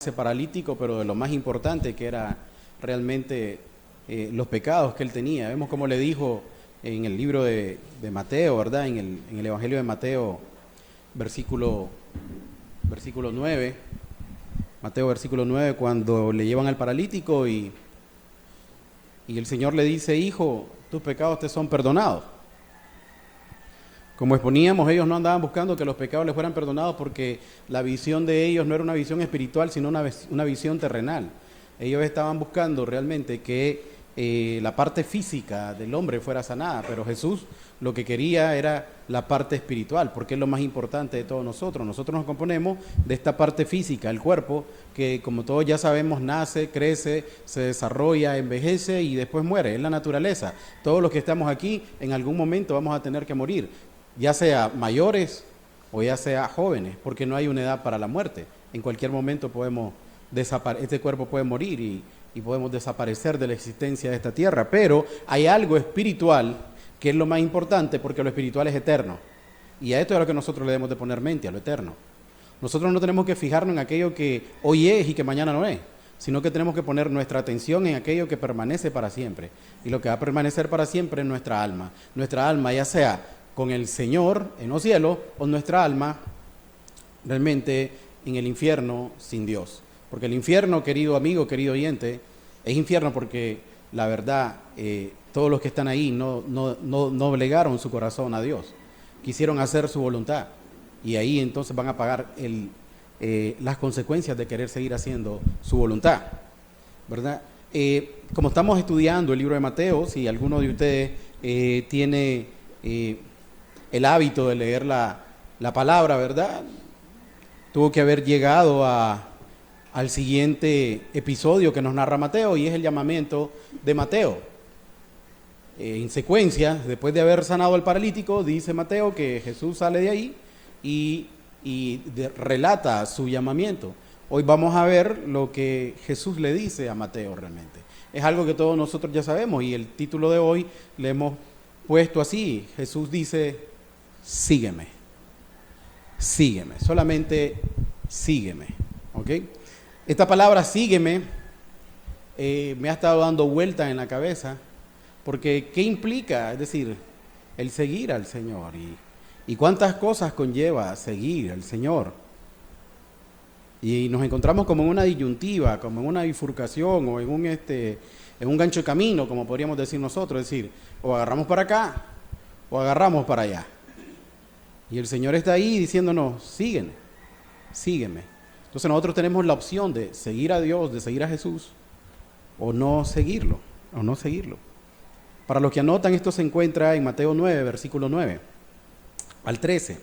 ese paralítico, pero de lo más importante que era realmente los pecados que él tenía. Vemos cómo le dijo en el libro de Mateo, ¿verdad? En el Evangelio de Mateo, versículo 9, Mateo versículo 9, cuando le llevan al paralítico y el Señor le dice: hijo, tus pecados te son perdonados. Como exponíamos, ellos no andaban buscando que los pecados les fueran perdonados porque la visión de ellos no era una visión espiritual, sino una visión terrenal. Ellos estaban buscando realmente que la parte física del hombre fuera sanada, pero Jesús lo que quería era la parte espiritual, porque es lo más importante de todos nosotros. Nosotros nos componemos de esta parte física, el cuerpo, que como todos ya sabemos, nace, crece, se desarrolla, envejece y después muere. Es la naturaleza. Todos los que estamos aquí, en algún momento vamos a tener que morir, ya sea mayores o ya sea jóvenes, porque no hay una edad para la muerte. En cualquier momento podemos este cuerpo puede morir y podemos desaparecer de la existencia de esta tierra, pero hay algo espiritual que es lo más importante, porque lo espiritual es eterno, y a esto es a lo que nosotros le debemos de poner mente, a lo eterno. Nosotros no tenemos que fijarnos en aquello que hoy es y que mañana no es, sino que tenemos que poner nuestra atención en aquello que permanece para siempre, y lo que va a permanecer para siempre es nuestra alma, ya sea con el Señor en los cielos, o nuestra alma realmente en el infierno sin Dios. Porque el infierno, querido amigo, querido oyente, es infierno porque la verdad, todos los que están ahí no plegaron su corazón a Dios, quisieron hacer su voluntad, y ahí entonces van a pagar las consecuencias de querer seguir haciendo su voluntad, ¿verdad? Como estamos estudiando el libro de Mateo, si alguno de ustedes tiene el hábito de leer la palabra, ¿verdad? Tuvo que haber llegado al siguiente episodio que nos narra Mateo, y es el llamamiento de Mateo. En secuencia, después de haber sanado al paralítico, dice Mateo que Jesús sale de ahí y relata su llamamiento. Hoy vamos a ver lo que Jesús le dice a Mateo realmente. Es algo que todos nosotros ya sabemos, y el título de hoy le hemos puesto así. Jesús dice: sígueme, solamente sígueme, ¿ok? Esta palabra sígueme me ha estado dando vueltas en la cabeza, porque ¿qué implica? Es decir, el seguir al Señor, y cuántas cosas conlleva seguir al Señor. Y nos encontramos como en una disyuntiva, como en una bifurcación, o en un gancho de camino, como podríamos decir nosotros, es decir, o agarramos para acá o agarramos para allá. Y el Señor está ahí diciéndonos: sígueme. Entonces nosotros tenemos la opción de seguir a Dios, de seguir a Jesús, o no seguirlo. Para los que anotan, esto se encuentra en Mateo 9, versículo 9 al 13.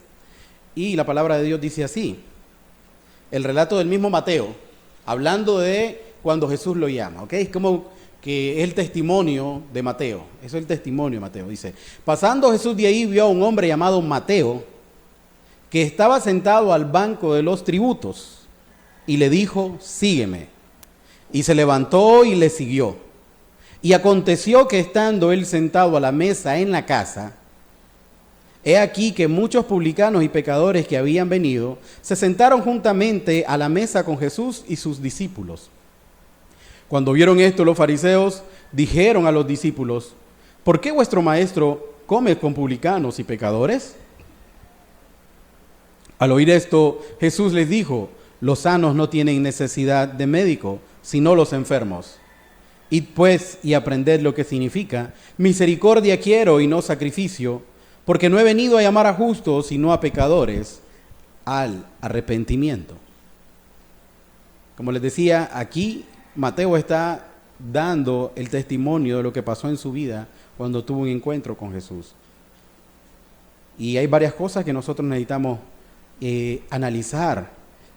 Y la palabra de Dios dice así: el relato del mismo Mateo, hablando de cuando Jesús lo llama, ¿ok? Es como que es el testimonio de Mateo. Eso es el testimonio de Mateo. Dice: pasando Jesús de ahí, vio a un hombre llamado Mateo, que estaba sentado al banco de los tributos, y le dijo: sígueme. Y se levantó y le siguió. Y aconteció que, estando él sentado a la mesa en la casa, he aquí que muchos publicanos y pecadores que habían venido se sentaron juntamente a la mesa con Jesús y sus discípulos. Cuando vieron esto, los fariseos dijeron a los discípulos: ¿por qué vuestro maestro come con publicanos y pecadores? Al oír esto, Jesús les dijo: los sanos no tienen necesidad de médico, sino los enfermos. Id pues y aprended lo que significa: misericordia quiero y no sacrificio, porque no he venido a llamar a justos, sino a pecadores al arrepentimiento. Como les decía, aquí Mateo está dando el testimonio de lo que pasó en su vida cuando tuvo un encuentro con Jesús. Y hay varias cosas que nosotros necesitamos analizar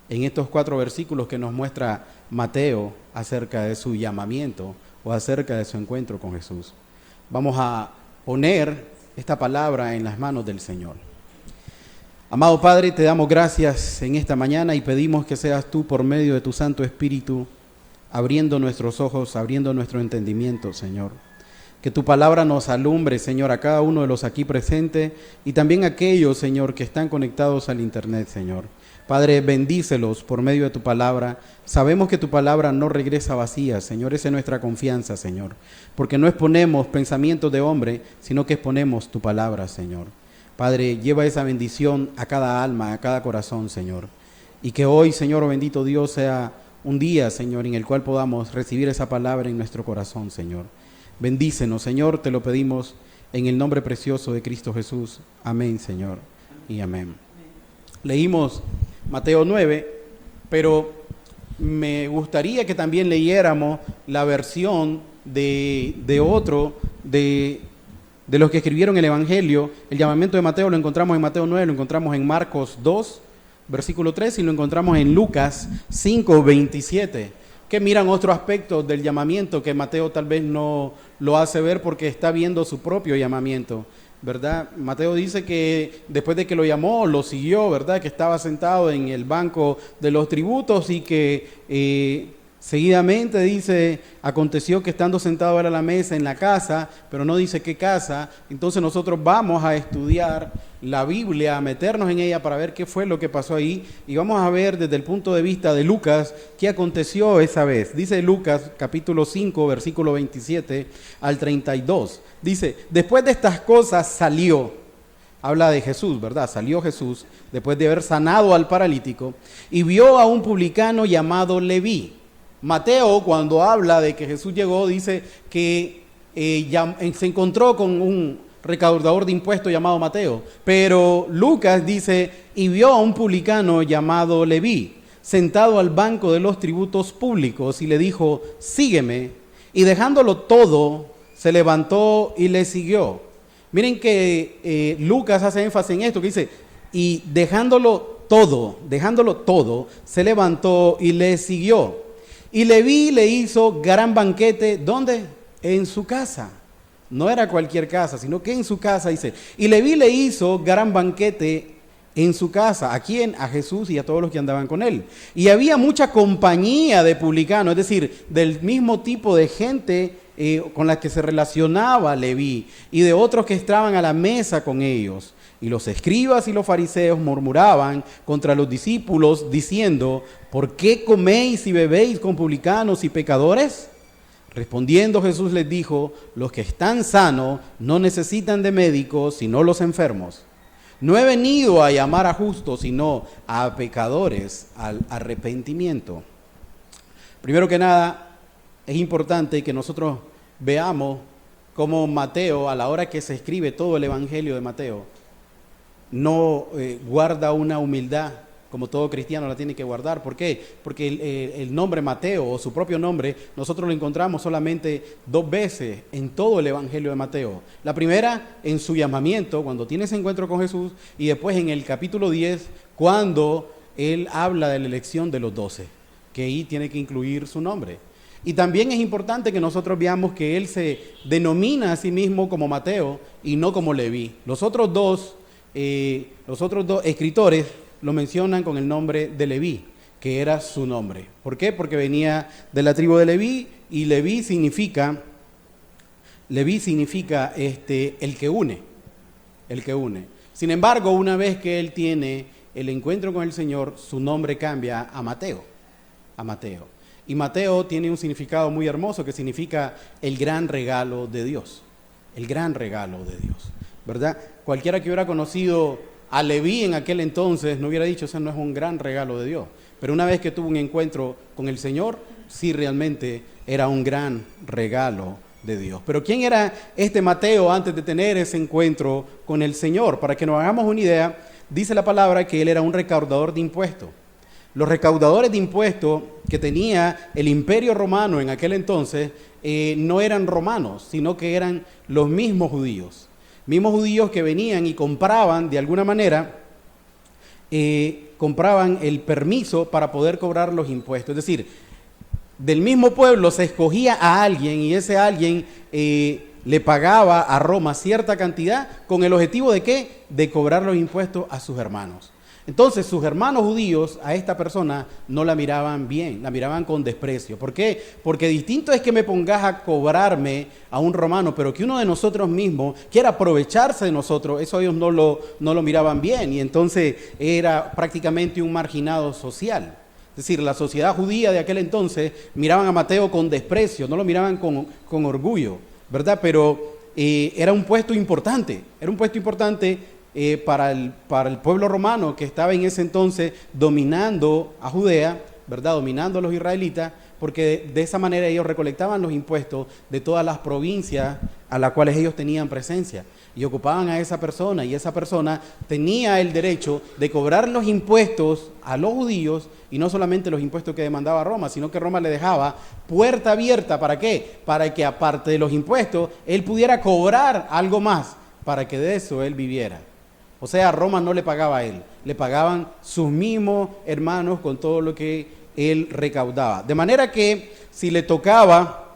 en estos 4 versículos que nos muestra Mateo acerca de su llamamiento o acerca de su encuentro con Jesús. Vamos a poner esta palabra en las manos del Señor. Amado Padre, te damos gracias en esta mañana y pedimos que seas tú, por medio de tu Santo Espíritu, abriendo nuestros ojos, abriendo nuestro entendimiento, Señor. Que tu palabra nos alumbre, Señor, a cada uno de los aquí presentes y también a aquellos, Señor, que están conectados al internet, Señor. Padre, bendícelos por medio de tu palabra. Sabemos que tu palabra no regresa vacía, Señor. Esa es nuestra confianza, Señor. Porque no exponemos pensamientos de hombre, sino que exponemos tu palabra, Señor. Padre, lleva esa bendición a cada alma, a cada corazón, Señor. Y que hoy, Señor, oh bendito Dios, sea un día, Señor, en el cual podamos recibir esa palabra en nuestro corazón, Señor. Bendícenos, Señor, te lo pedimos en el nombre precioso de Cristo Jesús. Amén, Señor, y amén. Leímos Mateo 9, pero me gustaría que también leyéramos la versión de los que escribieron el Evangelio. El llamamiento de Mateo lo encontramos en Mateo 9, lo encontramos en Marcos 2, versículo 3, y lo encontramos en Lucas 5, 27, que miran otro aspecto del llamamiento que Mateo tal vez no lo hace ver porque está viendo su propio llamamiento, ¿verdad? Mateo dice que después de que lo llamó, lo siguió, ¿verdad? Que estaba sentado en el banco de los tributos y que seguidamente dice, aconteció que estando sentado él a la mesa en la casa, pero no dice qué casa. Entonces nosotros vamos a estudiar la Biblia, a meternos en ella para ver qué fue lo que pasó ahí, y vamos a ver desde el punto de vista de Lucas qué aconteció esa vez. Dice Lucas capítulo 5 versículo 27 al 32, dice: después de estas cosas salió, habla de Jesús, ¿verdad? Salió Jesús después de haber sanado al paralítico y vio a un publicano llamado Leví. Mateo, cuando habla de que Jesús llegó, dice que se encontró con un recaudador de impuestos llamado Mateo, pero Lucas dice, y vio a un publicano llamado Leví, sentado al banco de los tributos públicos, y le dijo, sígueme, y dejándolo todo, se levantó y le siguió. Miren que Lucas hace énfasis en esto, que dice, y dejándolo todo, se levantó y le siguió. Y Leví le hizo gran banquete, ¿dónde? En su casa. No era cualquier casa, sino que en su casa, dice. Y Leví le hizo gran banquete en su casa. ¿A quién? A Jesús y a todos los que andaban con él. Y había mucha compañía de publicanos, es decir, del mismo tipo de gente con la que se relacionaba Leví, y de otros que estaban a la mesa con ellos. Y los escribas y los fariseos murmuraban contra los discípulos, diciendo, ¿por qué coméis y bebéis con publicanos y pecadores? Respondiendo Jesús les dijo, los que están sanos no necesitan de médicos, sino los enfermos. No he venido a llamar a justos, sino a pecadores al arrepentimiento. Primero que nada, es importante que nosotros veamos cómo Mateo, a la hora que se escribe todo el Evangelio de Mateo, no guarda una humildad como todo cristiano la tiene que guardar. ¿Por qué? Porque el nombre Mateo, o su propio nombre, nosotros lo encontramos solamente 2 veces en todo el Evangelio de Mateo. La primera en su llamamiento, cuando tiene ese encuentro con Jesús, y después en el capítulo 10, cuando él habla de la elección de los 12, que ahí tiene que incluir su nombre. Y también es importante que nosotros veamos que él se denomina a sí mismo como Mateo y no como Leví. Los otros dos escritores lo mencionan con el nombre de Leví, que era su nombre. ¿Por qué? Porque venía de la tribu de Leví, y Leví significa el que une. Sin embargo, una vez que él tiene el encuentro con el Señor, su nombre cambia a Mateo. Y Mateo tiene un significado muy hermoso, que significa el gran regalo de Dios. El gran regalo de Dios, ¿verdad? Cualquiera que hubiera conocido a Leví en aquel entonces no hubiera dicho, ese no es un gran regalo de Dios. Pero una vez que tuvo un encuentro con el Señor, sí realmente era un gran regalo de Dios. Pero ¿quién era este Mateo antes de tener ese encuentro con el Señor? Para que nos hagamos una idea, dice la palabra que él era un recaudador de impuestos. Los recaudadores de impuestos que tenía el Imperio Romano en aquel entonces no eran romanos, sino que eran los mismos judíos que venían y compraban de alguna manera, compraban el permiso para poder cobrar los impuestos. Es decir, del mismo pueblo se escogía a alguien, y ese alguien le pagaba a Roma cierta cantidad con el objetivo de ¿qué? De cobrar los impuestos a sus hermanos. Entonces sus hermanos judíos a esta persona no la miraban bien, la miraban con desprecio. ¿Por qué? Porque distinto es que me pongas a cobrarme a un romano, pero que uno de nosotros mismos quiera aprovecharse de nosotros, eso ellos no lo miraban bien, y entonces era prácticamente un marginado social. Es decir, la sociedad judía de aquel entonces miraban a Mateo con desprecio, no lo miraban con orgullo, ¿verdad? Pero era un puesto importante, para el pueblo romano que estaba en ese entonces dominando a Judea, ¿verdad? Dominando a los israelitas, porque de esa manera ellos recolectaban los impuestos de todas las provincias a las cuales ellos tenían presencia y ocupaban a esa persona, y esa persona tenía el derecho de cobrar los impuestos a los judíos, y no solamente los impuestos que demandaba Roma, sino que Roma le dejaba puerta abierta. ¿Para qué? Para que aparte de los impuestos, él pudiera cobrar algo más, para que de eso él viviera. O sea, Roma no le pagaba a él, le pagaban sus mismos hermanos con todo lo que él recaudaba. De manera que si le tocaba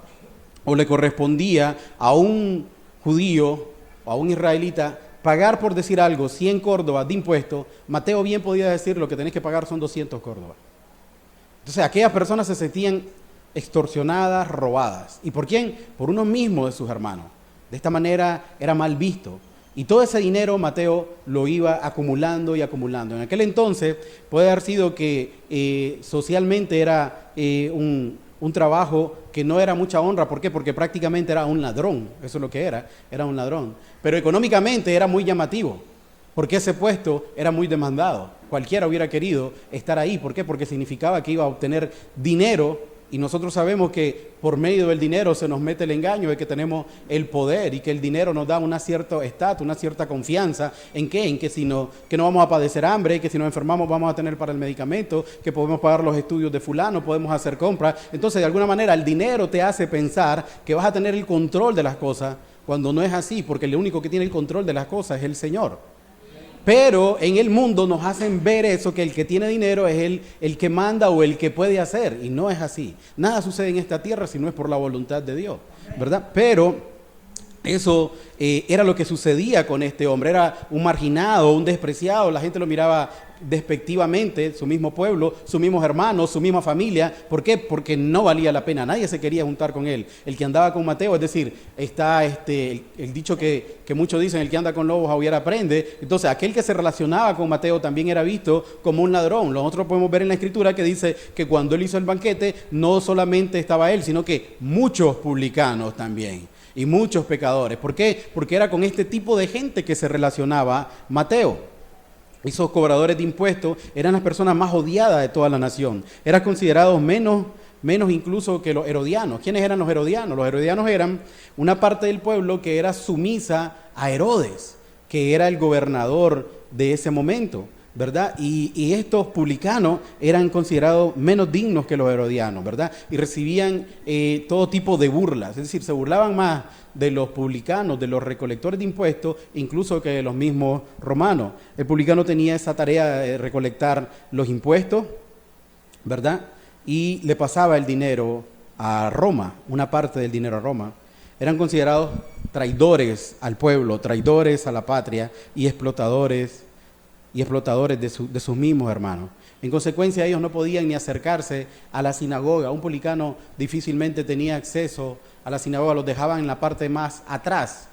o le correspondía a un judío o a un israelita pagar, por decir algo, 100 córdobas de impuestos, Mateo bien podía decir: lo que tenés que pagar son 200 córdobas. Entonces aquellas personas se sentían extorsionadas, robadas. ¿Y por quién? Por uno mismo de sus hermanos. De esta manera era mal visto. Y todo ese dinero Mateo lo iba acumulando y acumulando. En aquel entonces puede haber sido que socialmente era un trabajo que no era mucha honra. ¿Por qué? Porque prácticamente era un ladrón. Eso es lo que era un ladrón. Pero económicamente era muy llamativo, porque ese puesto era muy demandado. Cualquiera hubiera querido estar ahí. ¿Por qué? Porque significaba que iba a obtener dinero. Y nosotros sabemos que por medio del dinero se nos mete el engaño de que tenemos el poder, y que el dinero nos da una cierta estatus, una cierta confianza. ¿En qué? En que que no vamos a padecer hambre, que si nos enfermamos vamos a tener para el medicamento, que podemos pagar los estudios de fulano, podemos hacer compras. Entonces, de alguna manera, el dinero te hace pensar que vas a tener el control de las cosas, cuando no es así, porque el único que tiene el control de las cosas es el Señor. Pero en el mundo nos hacen ver eso, que el que tiene dinero es el que manda o el que puede hacer, y no es así. Nada sucede en esta tierra si no es por la voluntad de Dios, ¿verdad? Pero eso era lo que sucedía con este hombre. Era un marginado, un despreciado. La gente lo miraba despectivamente, su mismo pueblo, sus mismos hermanos, su misma familia. ¿Por qué? Porque no valía la pena. Nadie se quería juntar con él. El que andaba con Mateo, es decir, está el dicho que muchos dicen: el que anda con lobos aullar aprende. Entonces, aquel que se relacionaba con Mateo también era visto como un ladrón. Nosotros podemos ver en la Escritura que dice que cuando él hizo el banquete, no solamente estaba él, sino que muchos publicanos también, y muchos pecadores. ¿Por qué? Porque era con este tipo de gente que se relacionaba Mateo. Esos cobradores de impuestos eran las personas más odiadas de toda la nación. Eran considerados menos incluso que los herodianos. ¿Quiénes eran los herodianos? Los herodianos eran una parte del pueblo que era sumisa a Herodes, que era el gobernador de ese momento, ¿verdad? Y estos publicanos eran considerados menos dignos que los herodianos, ¿verdad? Y recibían todo tipo de burlas. Es decir, se burlaban más de los publicanos, de los recolectores de impuestos, incluso que de los mismos romanos. El publicano tenía esa tarea de recolectar los impuestos, ¿verdad? Y le pasaba el dinero a Roma, una parte del dinero a Roma. Eran considerados traidores al pueblo, traidores a la patria, y explotadores de sus mismos hermanos. En consecuencia, ellos no podían ni acercarse a la sinagoga. Un publicano difícilmente tenía acceso a la sinagoga, los dejaban en la parte más atrás.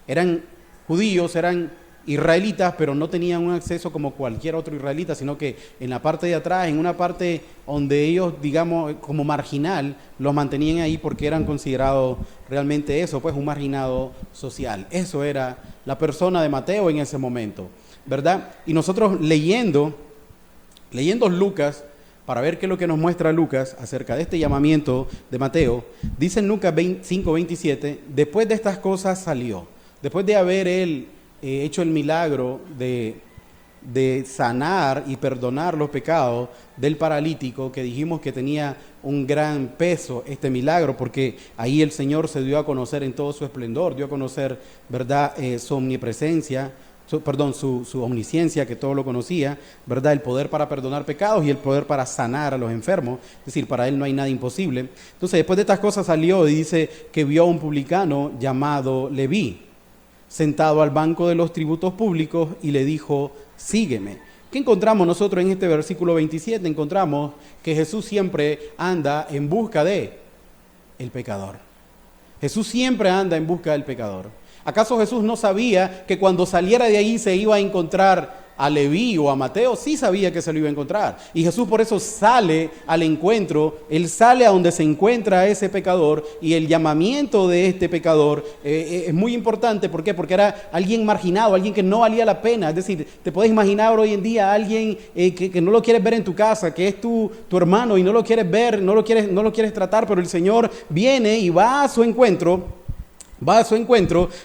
Eran judíos, eran israelitas, pero no tenían un acceso como cualquier otro israelita, sino que en la parte de atrás, en una parte donde ellos, digamos, como marginal, los mantenían ahí, porque eran considerados realmente eso, pues un marginado social. Eso era la persona de Mateo en ese momento, ¿verdad? Y nosotros leyendo Lucas, para ver qué es lo que nos muestra Lucas acerca de este llamamiento de Mateo, dice en Lucas 5:27, después de estas cosas salió, después de haber él hecho el milagro de sanar y perdonar los pecados del paralítico, que dijimos que tenía un gran peso este milagro, porque ahí el Señor se dio a conocer en todo su esplendor, dio a conocer, ¿verdad?, su omnipresencia, su omnisciencia, que todo lo conocía, ¿verdad?, el poder para perdonar pecados y el poder para sanar a los enfermos. Es decir, para él no hay nada imposible. Entonces, después de estas cosas salió y dice que vio a un publicano llamado Leví sentado al banco de los tributos públicos, y le dijo: sígueme. ¿Qué encontramos nosotros en este versículo 27? Encontramos que Jesús siempre anda en busca de el pecador. Jesús siempre anda en busca del pecador. ¿Acaso Jesús no sabía que cuando saliera de ahí se iba a encontrar a Leví o a Mateo? Sí sabía que se lo iba a encontrar. Y Jesús por eso sale al encuentro, Él sale a donde se encuentra ese pecador, y el llamamiento de este pecador es muy importante. ¿Por qué? Porque era alguien marginado, alguien que no valía la pena. Es decir, te puedes imaginar hoy en día a alguien que no lo quieres ver en tu casa, que es tu hermano y no lo quieres ver, no lo quieres tratar, pero el Señor viene y va a su encuentro.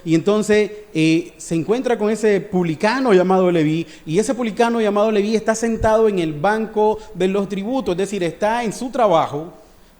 Y entonces se encuentra con ese publicano llamado Leví, y ese publicano llamado Leví está sentado en el banco de los tributos, es decir, está en su trabajo,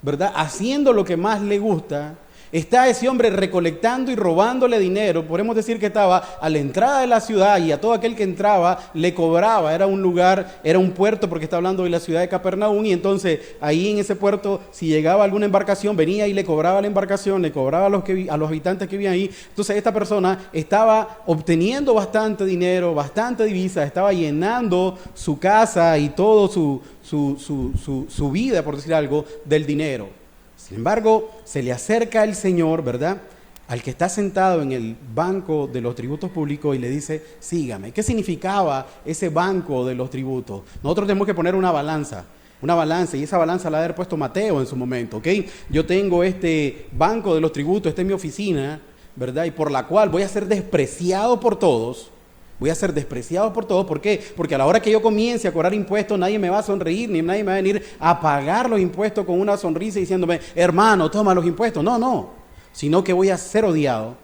¿verdad? Haciendo lo que más le gusta. Está ese hombre recolectando y robándole dinero. Podemos decir que estaba a la entrada de la ciudad, y a todo aquel que entraba le cobraba. Era un lugar, era un puerto, porque está hablando de la ciudad de Capernaum, y entonces ahí en ese puerto, si llegaba alguna embarcación, venía y le cobraba la embarcación, le cobraba a los habitantes que vivían ahí. Entonces esta persona estaba obteniendo bastante dinero, bastante divisa, estaba llenando su casa y todo su vida, por decir algo, del dinero. Sin embargo, se le acerca el Señor, ¿verdad?, al que está sentado en el banco de los tributos públicos, y le dice: sígame. ¿Qué significaba ese banco de los tributos? Nosotros tenemos que poner una balanza, y esa balanza la ha haber puesto Mateo en su momento, ¿ok? Yo tengo este banco de los tributos, esta es mi oficina, ¿verdad?, y por la cual voy a ser despreciado por todos. ¿Por qué? Porque a la hora que yo comience a cobrar impuestos, nadie me va a sonreír, ni nadie me va a venir a pagar los impuestos con una sonrisa diciéndome: hermano, toma los impuestos. No, sino que voy a ser odiado.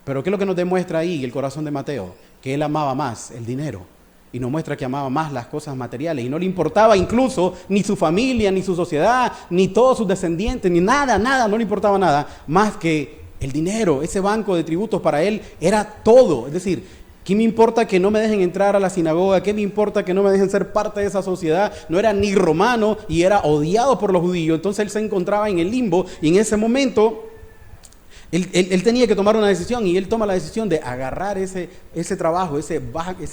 Pero ¿qué es lo que nos demuestra ahí el corazón de Mateo? Que él amaba más el dinero, y nos muestra que amaba más las cosas materiales, y no le importaba incluso ni su familia, ni su sociedad, ni todos sus descendientes, ni nada, no le importaba nada más que el dinero. Ese banco de tributos para él era todo. Es decir, ¿qué me importa que no me dejen entrar a la sinagoga? ¿Qué me importa que no me dejen ser parte de esa sociedad? No era ni romano y era odiado por los judíos. Entonces él se encontraba en el limbo, y en ese momento él tenía que tomar una decisión, y él toma la decisión de agarrar ese trabajo, ese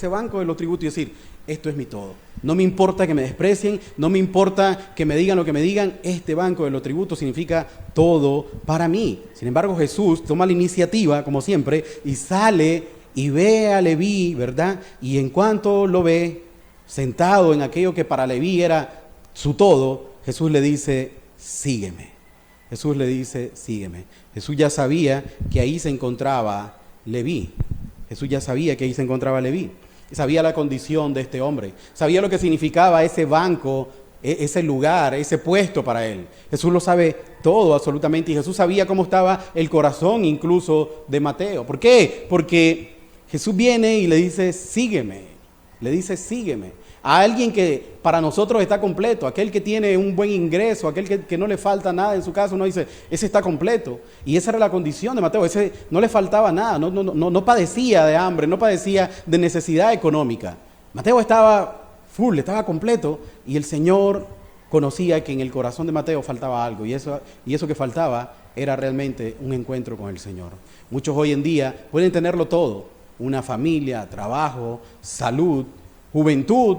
banco de los tributos, y decir: esto es mi todo. No me importa que me desprecien, no me importa que me digan lo que me digan, este banco de los tributos significa todo para mí. Sin embargo, Jesús toma la iniciativa, como siempre, y sale y ve a Leví, ¿verdad? Y en cuanto lo ve sentado en aquello que para Leví era su todo, Jesús le dice: sígueme. Jesús ya sabía que ahí se encontraba Leví. Sabía la condición de este hombre. Sabía lo que significaba ese banco, ese lugar, ese puesto para él. Jesús lo sabe todo, absolutamente. Y Jesús sabía cómo estaba el corazón incluso de Mateo. ¿Por qué? Porque Jesús viene y le dice: sígueme. A alguien que para nosotros está completo, aquel que tiene un buen ingreso, aquel que no le falta nada en su casa, uno dice: ese está completo. Y esa era la condición de Mateo. Ese no le faltaba nada, no padecía de hambre, no padecía de necesidad económica. Mateo estaba full, estaba completo, y el Señor conocía que en el corazón de Mateo faltaba algo, y eso que faltaba era realmente un encuentro con el Señor. Muchos hoy en día pueden tenerlo todo: una familia, trabajo, salud, juventud,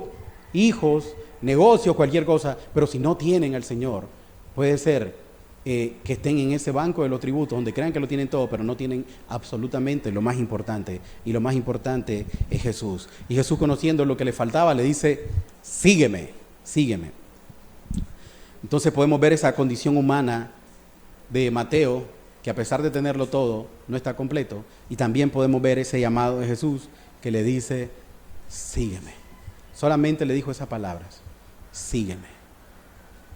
hijos, negocios, cualquier cosa, pero si no tienen al Señor, puede ser que estén en ese banco de los tributos, donde crean que lo tienen todo, pero no tienen absolutamente lo más importante, y lo más importante es Jesús. Y Jesús, conociendo lo que le faltaba, le dice: sígueme. Entonces podemos ver esa condición humana de Mateo, que a pesar de tenerlo todo, no está completo, y también podemos ver ese llamado de Jesús, que le dice: sígueme. Solamente le dijo esas palabras: sígueme.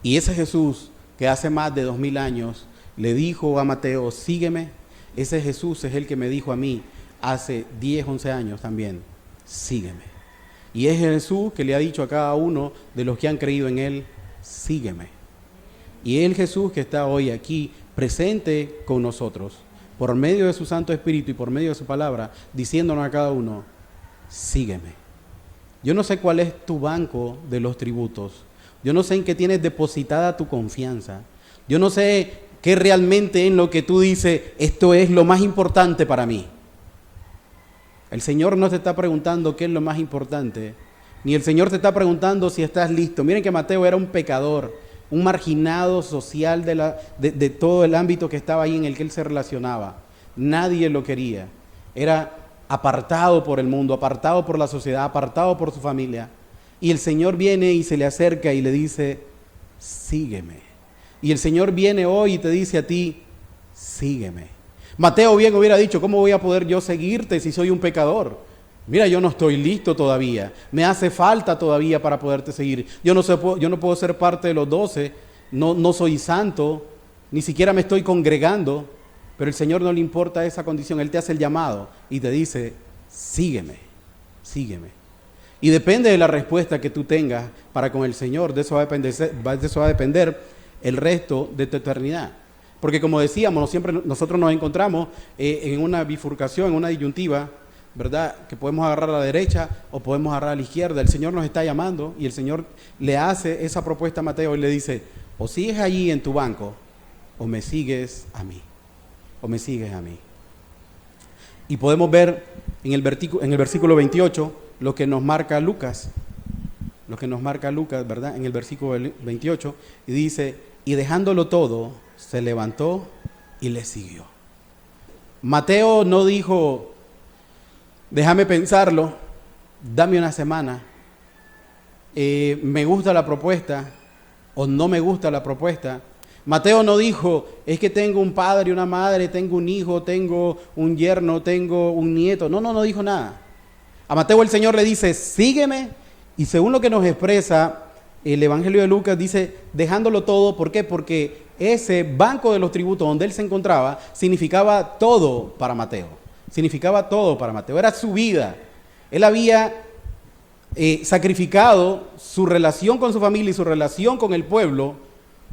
Y ese Jesús que hace más de 2000 años le dijo a Mateo: sígueme, ese Jesús es el que me dijo a mí hace 10, 11 años también: sígueme. Y es Jesús que le ha dicho a cada uno de los que han creído en Él: sígueme. Y es el Jesús que está hoy aquí presente con nosotros, por medio de su Santo Espíritu y por medio de su palabra, diciéndonos a cada uno: sígueme. Yo no sé cuál es tu banco de los tributos. Yo no sé en qué tienes depositada tu confianza. Yo no sé qué realmente en lo que tú dices: esto es lo más importante para mí. El Señor no te está preguntando qué es lo más importante, Ni el Señor te está preguntando si estás listo. Miren que Mateo era un pecador, un marginado social de todo el ámbito que estaba ahí en el que él se relacionaba. Nadie lo quería. Era apartado por el mundo, apartado por la sociedad, apartado por su familia. Y el Señor viene y se le acerca y le dice, sígueme. Y el Señor viene hoy y te dice a ti, sígueme. Mateo bien hubiera dicho, ¿cómo voy a poder yo seguirte si soy un pecador? Mira, yo no estoy listo todavía, me hace falta todavía para poderte seguir. Yo no puedo ser parte de los 12, no soy santo, ni siquiera me estoy congregando, pero el Señor no le importa esa condición, Él te hace el llamado y te dice, sígueme, sígueme. Y depende de la respuesta que tú tengas para con el Señor, de eso va a depender el resto de tu eternidad. Porque como decíamos, siempre nosotros nos encontramos en una bifurcación, en una disyuntiva, ¿verdad? Que podemos agarrar a la derecha o podemos agarrar a la izquierda. El Señor nos está llamando y el Señor le hace esa propuesta a Mateo y le dice, o sigues allí en tu banco o me sigues a mí, o me sigues a mí. Y podemos ver en el versículo 28 lo que nos marca Lucas, ¿verdad? En el versículo 28 y dice, y dejándolo todo, se levantó y le siguió. Mateo no dijo, déjame pensarlo, dame una semana, me gusta la propuesta o no me gusta la propuesta. Mateo no dijo, es que tengo un padre y una madre, tengo un hijo, tengo un yerno, tengo un nieto. No dijo nada. A Mateo el Señor le dice, sígueme, y según lo que nos expresa el Evangelio de Lucas, dice, dejándolo todo. ¿Por qué? Porque ese banco de los tributos donde él se encontraba significaba todo para Mateo. Significaba todo para Mateo, era su vida. Él había sacrificado su relación con su familia y su relación con el pueblo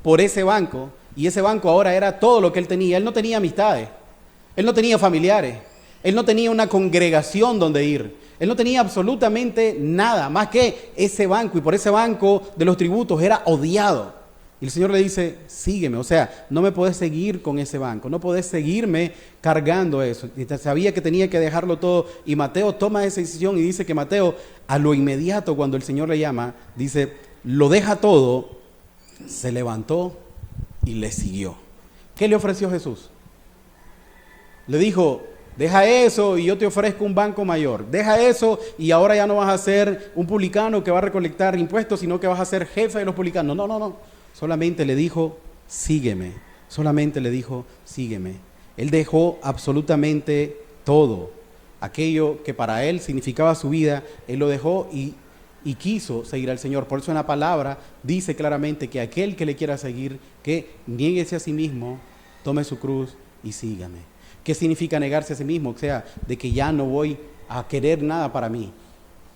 por ese banco, y ese banco ahora era todo lo que él tenía. Él no tenía amistades, él no tenía familiares, él no tenía una congregación donde ir, él no tenía absolutamente nada más que ese banco, y por ese banco de los tributos era odiado. Y el Señor le dice, sígueme, o sea, no me podés seguir con ese banco, no podés seguirme cargando eso. Y sabía que tenía que dejarlo todo, y Mateo toma esa decisión y dice que Mateo, a lo inmediato cuando el Señor le llama, dice, lo deja todo, se levantó y le siguió. ¿Qué le ofreció Jesús? Le dijo, deja eso y yo te ofrezco un banco mayor. Deja eso y ahora ya no vas a ser un publicano que va a recolectar impuestos, sino que vas a ser jefe de los publicanos. No. Solamente le dijo, sígueme. Solamente le dijo, sígueme. Él dejó absolutamente todo. Aquello que para él significaba su vida, él lo dejó y quiso seguir al Señor. Por eso en la palabra dice claramente que aquel que le quiera seguir, que niéguese a sí mismo, tome su cruz y sígame. ¿Qué significa negarse a sí mismo? O sea, de que ya no voy a querer nada para mí,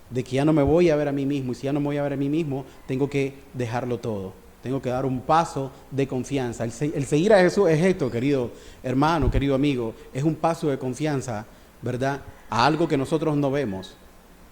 de que ya no me voy a ver a mí mismo, y si ya no me voy a ver a mí mismo, tengo que dejarlo todo. Tengo que dar un paso de confianza. El seguir a Jesús es esto, querido hermano, querido amigo, es un paso de confianza, ¿verdad? A algo que nosotros no vemos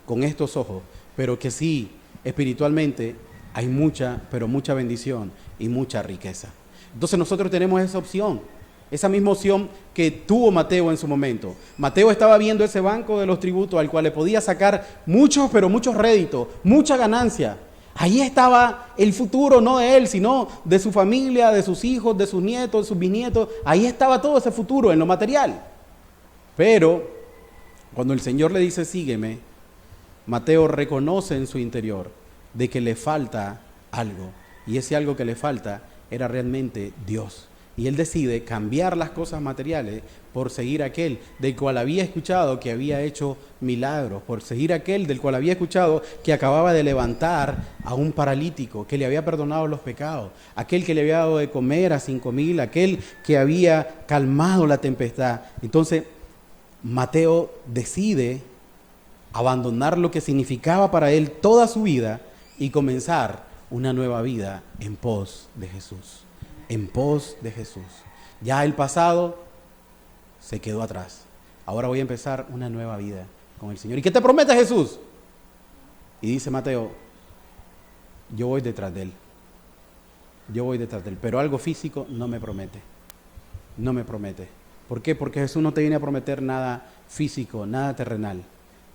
con estos ojos, pero que sí, espiritualmente, hay mucha, pero mucha bendición y mucha riqueza. Entonces nosotros tenemos esa opción, esa misma opción que tuvo Mateo en su momento. Mateo estaba viendo ese banco de los tributos al cual le podía sacar muchos, pero muchos réditos, mucha ganancia. Ahí estaba el futuro, no de él, sino de su familia, de sus hijos, de sus nietos, de sus bisnietos. Ahí estaba todo ese futuro en lo material. Pero cuando el Señor le dice, sígueme, Mateo reconoce en su interior de que le falta algo, y ese algo que le falta era realmente Dios. Y él decide cambiar las cosas materiales por seguir a aquel del cual había escuchado que había hecho milagros, por seguir a aquel del cual había escuchado que acababa de levantar a un paralítico, que le había perdonado los pecados, aquel que le había dado de comer a 5,000, aquel que había calmado la tempestad. Entonces Mateo decide abandonar lo que significaba para él toda su vida y comenzar una nueva vida en pos de Jesús. En pos de Jesús. Ya el pasado se quedó atrás. Ahora voy a empezar una nueva vida con el Señor. ¿Y qué te promete Jesús? Y dice Mateo, yo voy detrás de él. Yo voy detrás de él. Pero algo físico no me promete. No me promete. ¿Por qué? Porque Jesús no te viene a prometer nada físico, nada terrenal.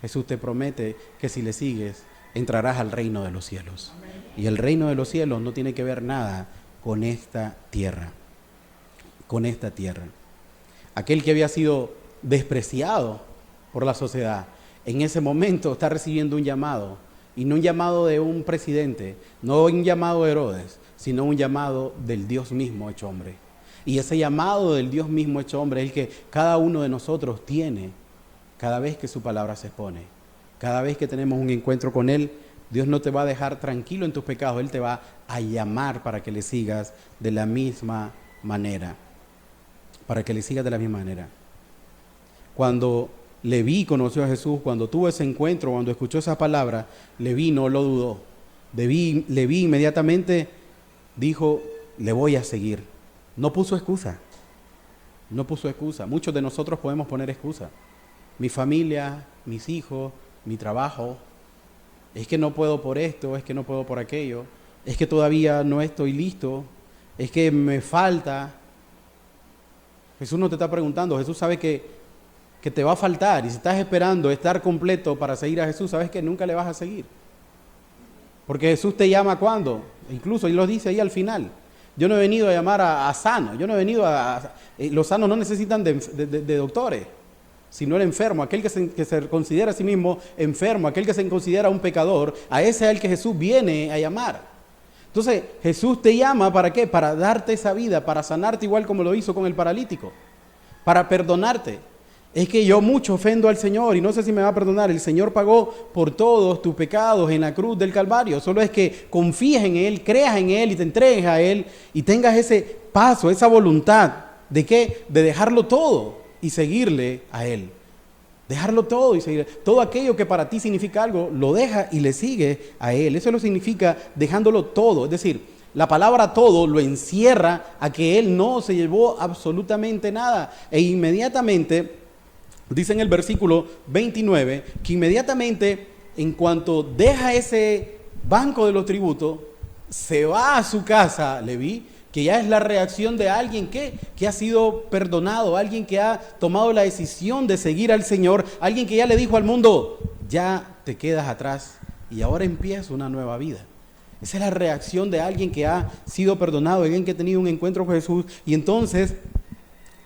Jesús te promete que si le sigues, entrarás al reino de los cielos. Y el reino de los cielos no tiene que ver nada con esta tierra. Con esta tierra. Aquel que había sido despreciado por la sociedad, en ese momento está recibiendo un llamado. Y no un llamado de un presidente, no un llamado de Herodes, sino un llamado del Dios mismo hecho hombre. Y ese llamado del Dios mismo hecho hombre es el que cada uno de nosotros tiene cada vez que su palabra se expone. Cada vez que tenemos un encuentro con Él, Dios no te va a dejar tranquilo en tus pecados, Él te va a llamar para que le sigas de la misma manera. Para que le sigas de la misma manera. Cuando Leví conoció a Jesús, cuando tuvo ese encuentro, cuando escuchó esa palabra, Leví no lo dudó. Leví inmediatamente dijo, le voy a seguir. No puso excusa. No puso excusa. Muchos de nosotros podemos poner excusa. Mi familia, mis hijos, mi trabajo. Es que no puedo por esto, es que no puedo por aquello. Es que todavía no estoy listo. Es que me falta. Jesús no te está preguntando. Jesús sabe que te va a faltar. Y si estás esperando estar completo para seguir a Jesús, sabes que nunca le vas a seguir. Porque Jesús te llama ¿cuándo? Incluso, y lo dice ahí al final. Yo no he venido a llamar a sano. Yo no he venido los sanos no necesitan de doctores, sino el enfermo. Aquel que se considera a sí mismo enfermo, aquel que se considera un pecador, a ese es el que Jesús viene a llamar. Entonces, Jesús te llama ¿para qué? Para darte esa vida, para sanarte igual como lo hizo con el paralítico, para perdonarte. Es que yo mucho ofendo al Señor y no sé si me va a perdonar. El Señor pagó por todos tus pecados en la cruz del Calvario. Solo es que confíes en Él, creas en Él y te entregues a Él y tengas ese paso, esa voluntad de ¿qué? De dejarlo todo y seguirle a Él. Dejarlo todo y seguirle. Todo aquello que para ti significa algo, lo deja y le sigue a Él. Eso lo significa dejándolo todo. Es decir, la palabra todo lo encierra a que Él no se llevó absolutamente nada. E inmediatamente dice en el versículo 29 que inmediatamente en cuanto deja ese banco de los tributos, se va a su casa, Leví, que ya es la reacción de alguien que ha sido perdonado, alguien que ha tomado la decisión de seguir al Señor, alguien que ya le dijo al mundo, ya te quedas atrás y ahora empieza una nueva vida. Esa es la reacción de alguien que ha sido perdonado, alguien que ha tenido un encuentro con Jesús. Y entonces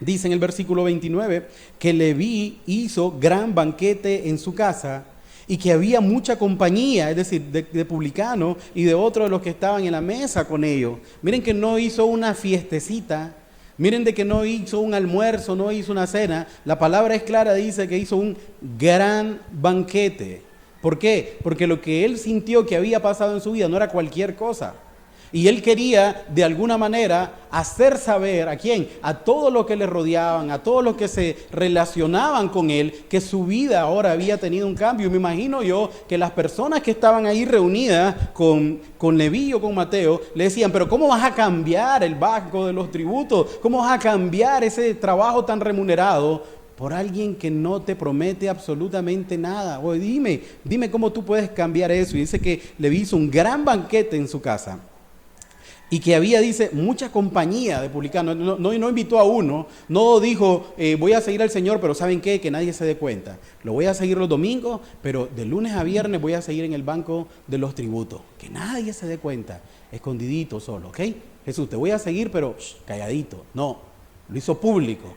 dice en el versículo 29 que Leví hizo gran banquete en su casa y que había mucha compañía, es decir, de publicanos y de otros de los que estaban en la mesa con ellos. Miren que no hizo una fiestecita, miren de que no hizo un almuerzo, no hizo una cena. La palabra es clara, dice que hizo un gran banquete. ¿Por qué? Porque lo que él sintió que había pasado en su vida no era cualquier cosa. Y él quería, de alguna manera, hacer saber ¿a quién? A todos los que le rodeaban, a todos los que se relacionaban con él, que su vida ahora había tenido un cambio. Y me imagino yo que las personas que estaban ahí reunidas con Leví o con Mateo, le decían, pero ¿cómo vas a cambiar el banco de los tributos? ¿Cómo vas a cambiar ese trabajo tan remunerado por alguien que no te promete absolutamente nada? O dime cómo tú puedes cambiar eso. Y dice que Leví hizo un gran banquete en su casa. Y que había, dice, mucha compañía de publicanos. No invitó a uno, no dijo, voy a seguir al Señor, pero ¿saben qué? Que nadie se dé cuenta. Lo voy a seguir los domingos, pero de lunes a viernes voy a seguir en el banco de los tributos. Que nadie se dé cuenta, escondidito solo, ¿ok? Jesús, te voy a seguir, pero calladito. No, lo hizo público.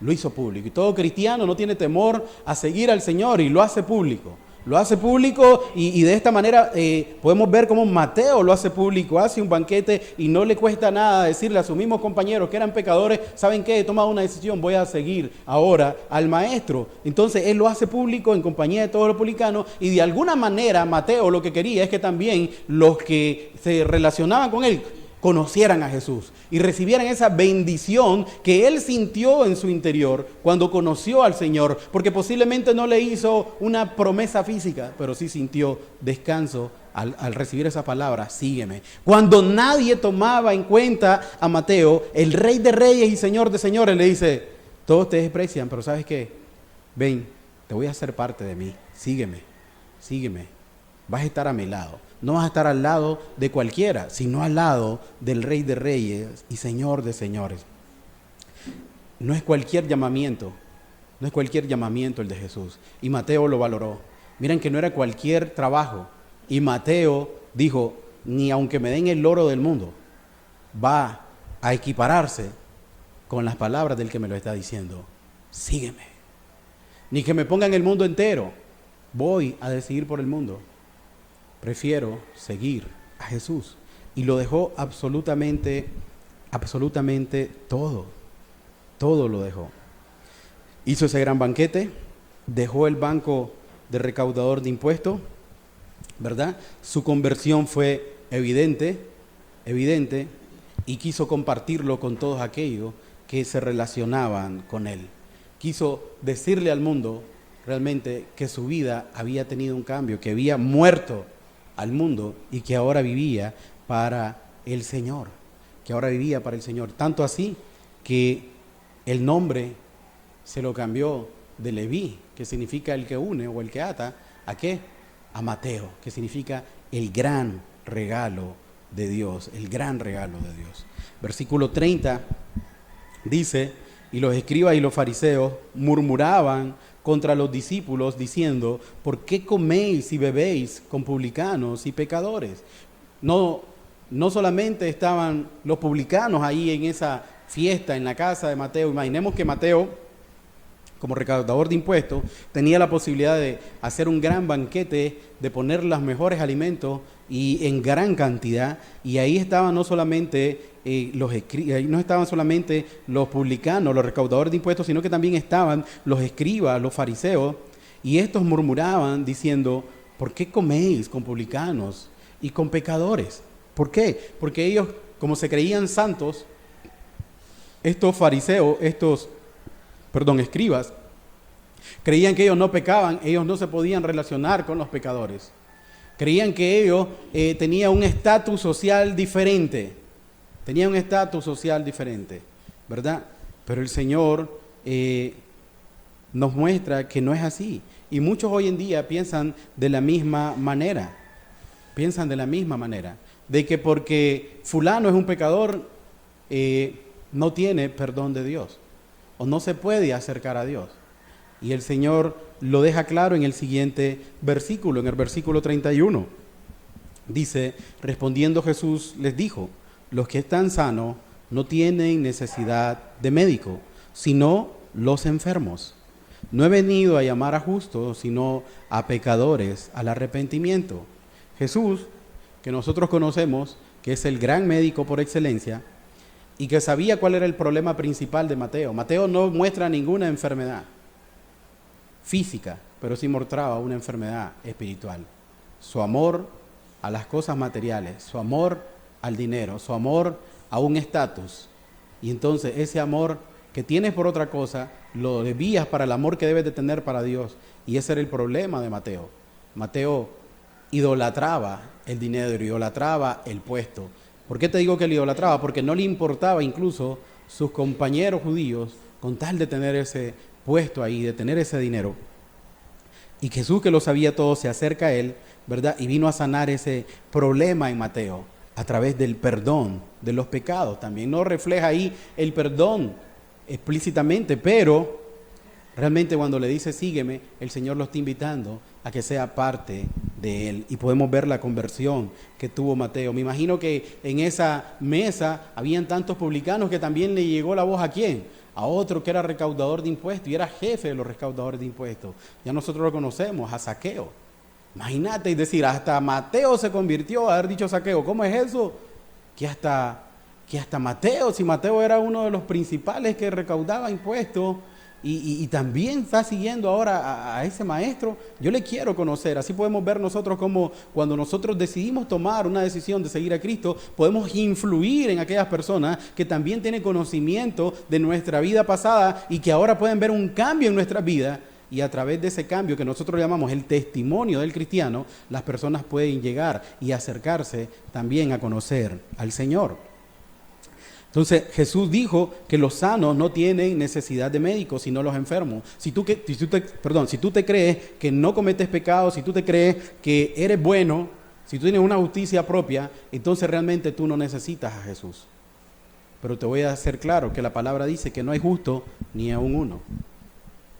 Lo hizo público. Y todo cristiano no tiene temor a seguir al Señor y lo hace público. Lo hace público y de esta manera podemos ver cómo Mateo lo hace público, hace un banquete y no le cuesta nada decirle a sus mismos compañeros que eran pecadores, ¿saben qué? He tomado una decisión, voy a seguir ahora al maestro. Entonces él lo hace público en compañía de todos los publicanos y de alguna manera Mateo lo que quería es que también los que se relacionaban con él conocieran a Jesús y recibieran esa bendición que él sintió en su interior cuando conoció al Señor, porque posiblemente no le hizo una promesa física, pero sí sintió descanso al recibir esa palabra, sígueme. Cuando nadie tomaba en cuenta a Mateo, el Rey de Reyes y Señor de Señores le dice, todos te desprecian, pero ¿sabes qué? Ven, te voy a hacer parte de mí, sígueme, vas a estar a mi lado. No vas a estar al lado de cualquiera, sino al lado del Rey de Reyes y Señor de Señores. No es cualquier llamamiento el de Jesús. Y Mateo lo valoró. Miren que no era cualquier trabajo, Y Mateo dijo, ni aunque me den el oro del mundo, va a equipararse con las palabras del que me lo está diciendo. Sígueme. Ni que me pongan el mundo entero. Voy a decidir por el mundo. Prefiero seguir a Jesús. Y lo dejó absolutamente todo. Todo lo dejó. Hizo ese gran banquete, dejó el banco de recaudador de impuestos, ¿verdad? Su conversión fue evidente, y quiso compartirlo con todos aquellos que se relacionaban con él. Quiso decirle al mundo realmente que su vida había tenido un cambio, que había muerto al mundo y que ahora vivía para el Señor, Tanto así que el nombre se lo cambió de Leví, que significa el que une o el que ata, ¿a qué? A Mateo, que significa el gran regalo de Dios, el gran regalo de Dios. Versículo 30 dice, y los escribas y los fariseos murmuraban contra los discípulos diciendo, ¿por qué coméis y bebéis con publicanos y pecadores? No solamente estaban los publicanos ahí en esa fiesta en la casa de Mateo. Imaginemos que Mateo, como recaudador de impuestos, tenía la posibilidad de hacer un gran banquete, de poner los mejores alimentos y en gran cantidad, y ahí estaban no solamente los publicanos, los recaudadores de impuestos, sino que también estaban los escribas, los fariseos, y estos murmuraban diciendo, ¿por qué coméis con publicanos y con pecadores? ¿Por qué? Porque ellos, como se creían santos, estos fariseos, escribas, creían que ellos no pecaban, ellos no se podían relacionar con los pecadores. Creían que ellos tenían un estatus social diferente, ¿verdad? Pero el Señor nos muestra que no es así. Y muchos hoy en día piensan de la misma manera, de que porque fulano es un pecador, no tiene perdón de Dios, o no se puede acercar a Dios. Y el Señor lo deja claro en el siguiente versículo, en el versículo 31. Dice, respondiendo Jesús les dijo, los que están sanos no tienen necesidad de médico, sino los enfermos. No he venido a llamar a justos, sino a pecadores al arrepentimiento. Jesús, que nosotros conocemos, que es el gran médico por excelencia, y que sabía cuál era el problema principal de Mateo. Mateo no muestra ninguna enfermedad física, pero sí mostraba una enfermedad espiritual. Su amor a las cosas materiales, su amor al dinero, su amor a un estatus. Y entonces ese amor que tienes por otra cosa, lo desvías para el amor que debes de tener para Dios. Y ese era el problema de Mateo. Mateo idolatraba el dinero, idolatraba el puesto. ¿Por qué te digo que lo idolatraba? Porque no le importaba incluso sus compañeros judíos con tal de tener ese puesto ahí, de tener ese dinero. Y Jesús, que lo sabía todo, se acerca a él, ¿verdad? Y vino a sanar ese problema en Mateo a través del perdón de los pecados. También no refleja ahí el perdón explícitamente, pero realmente cuando le dice sígueme, el Señor lo está invitando a que sea parte de él. Y podemos ver la conversión que tuvo Mateo. Me imagino que en esa mesa habían tantos publicanos que también le llegó la voz ¿a quién? A otro que era recaudador de impuestos y era jefe de los recaudadores de impuestos. Ya nosotros lo conocemos, a Zaqueo. Imagínate y decir, hasta Mateo se convirtió a haber dicho Zaqueo. ¿Cómo es eso? Que hasta Mateo, si Mateo era uno de los principales que recaudaba impuestos y también está siguiendo ahora a ese maestro, yo le quiero conocer. Así podemos ver nosotros como cuando nosotros decidimos tomar una decisión de seguir a Cristo, podemos influir en aquellas personas que también tienen conocimiento de nuestra vida pasada y que ahora pueden ver un cambio en nuestra vida. Y a través de ese cambio que nosotros llamamos el testimonio del cristiano, las personas pueden llegar y acercarse también a conocer al Señor. Entonces Jesús dijo que los sanos no tienen necesidad de médicos, sino los enfermos. Si tú te crees que no cometes pecados, si tú te crees que eres bueno, si tú tienes una justicia propia, entonces realmente tú no necesitas a Jesús. Pero te voy a hacer claro que la palabra dice que no hay justo ni aun uno.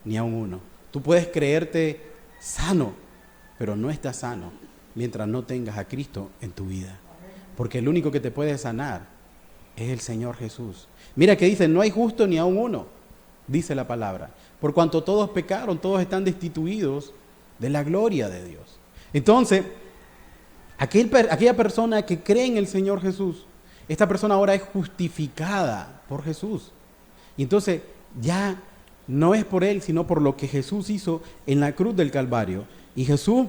Ni aun uno. Tú puedes creerte sano, pero no estás sano. mientras no tengas a Cristo en tu vida. Porque el único que te puede sanar es el Señor Jesús. Mira que dice, no hay justo ni aun uno, dice la palabra. Por cuanto todos pecaron, todos están destituidos de la gloria de Dios. Entonces, aquella persona que cree en el Señor Jesús, esta persona ahora es justificada por Jesús. Y entonces ya no es por él, sino por lo que Jesús hizo en la cruz del Calvario. Y Jesús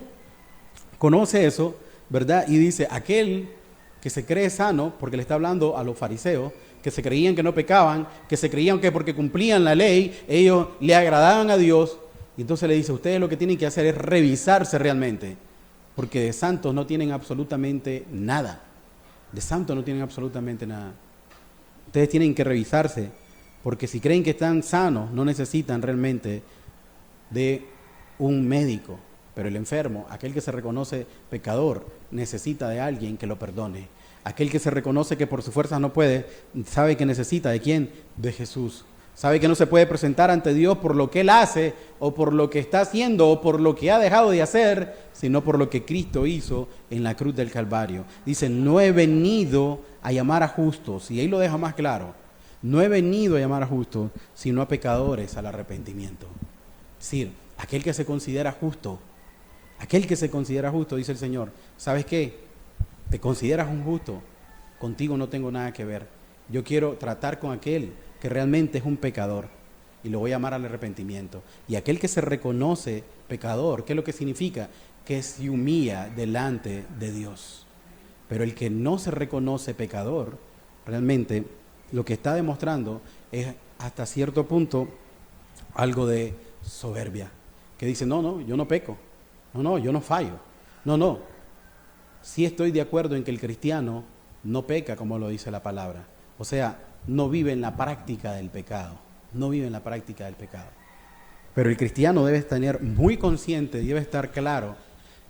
conoce eso, ¿verdad? Y dice, aquel que se cree sano, porque le está hablando a los fariseos, que se creían que no pecaban, que se creían que porque cumplían la ley, ellos le agradaban a Dios. Y entonces le dice, ustedes lo que tienen que hacer es revisarse realmente, porque de santos no tienen absolutamente nada. De santos no tienen absolutamente nada. Ustedes tienen que revisarse, porque si creen que están sanos, no necesitan realmente de un médico. Pero el enfermo, aquel que se reconoce pecador, necesita de alguien que lo perdone. Aquel que se reconoce que por sus fuerzas no puede, sabe que necesita ¿de quién? De Jesús. Sabe que no se puede presentar ante Dios por lo que Él hace, o por lo que está haciendo, o por lo que ha dejado de hacer, sino por lo que Cristo hizo en la cruz del Calvario. Dice, no he venido a llamar a justos, y ahí lo deja más claro. No he venido a llamar a justos, sino a pecadores al arrepentimiento. Es decir, aquel que se considera justo, dice el Señor, ¿sabes qué? Te consideras un justo, contigo no tengo nada que ver. Yo quiero tratar con aquel que realmente es un pecador y lo voy a llamar al arrepentimiento. Y aquel que se reconoce pecador, ¿qué es lo que significa? Que se humilla delante de Dios. Pero el que no se reconoce pecador, realmente lo que está demostrando es hasta cierto punto algo de soberbia. Que dice, no, yo no peco. No, yo no fallo. No. Sí estoy de acuerdo en que el cristiano no peca, como lo dice la palabra. O sea, no vive en la práctica del pecado. Pero el cristiano debe tener muy consciente, debe estar claro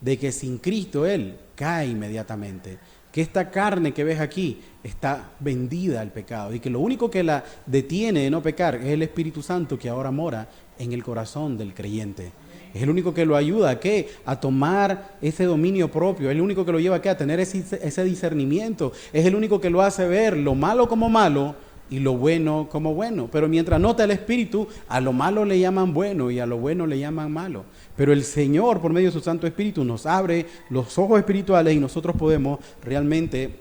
de que sin Cristo él cae inmediatamente. Que esta carne que ves aquí está vendida al pecado y que lo único que la detiene de no pecar es el Espíritu Santo que ahora mora en el corazón del creyente. Es el único que lo ayuda ¿a qué? A tomar ese dominio propio. Es el único que lo lleva ¿a qué? A tener ese discernimiento. Es el único que lo hace ver lo malo como malo y lo bueno como bueno. Pero mientras no está el Espíritu, a lo malo le llaman bueno y a lo bueno le llaman malo. Pero el Señor, por medio de su Santo Espíritu, nos abre los ojos espirituales y nosotros podemos realmente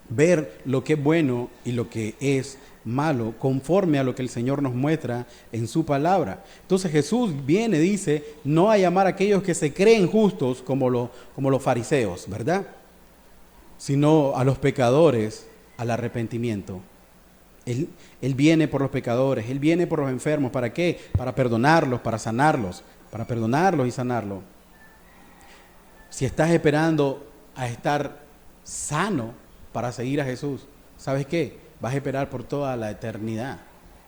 ver lo que es bueno y lo que es malo, conforme a lo que el Señor nos muestra en su palabra. Entonces Jesús viene, dice, no a llamar a aquellos que se creen justos como los fariseos, ¿verdad? Sino a los pecadores al arrepentimiento. Él viene por los pecadores, Él viene por los enfermos. ¿Para qué? Para perdonarlos, para sanarlos, para perdonarlos y sanarlos. Si estás esperando a estar sano para seguir a Jesús, ¿sabes qué? Vas a esperar por toda la eternidad,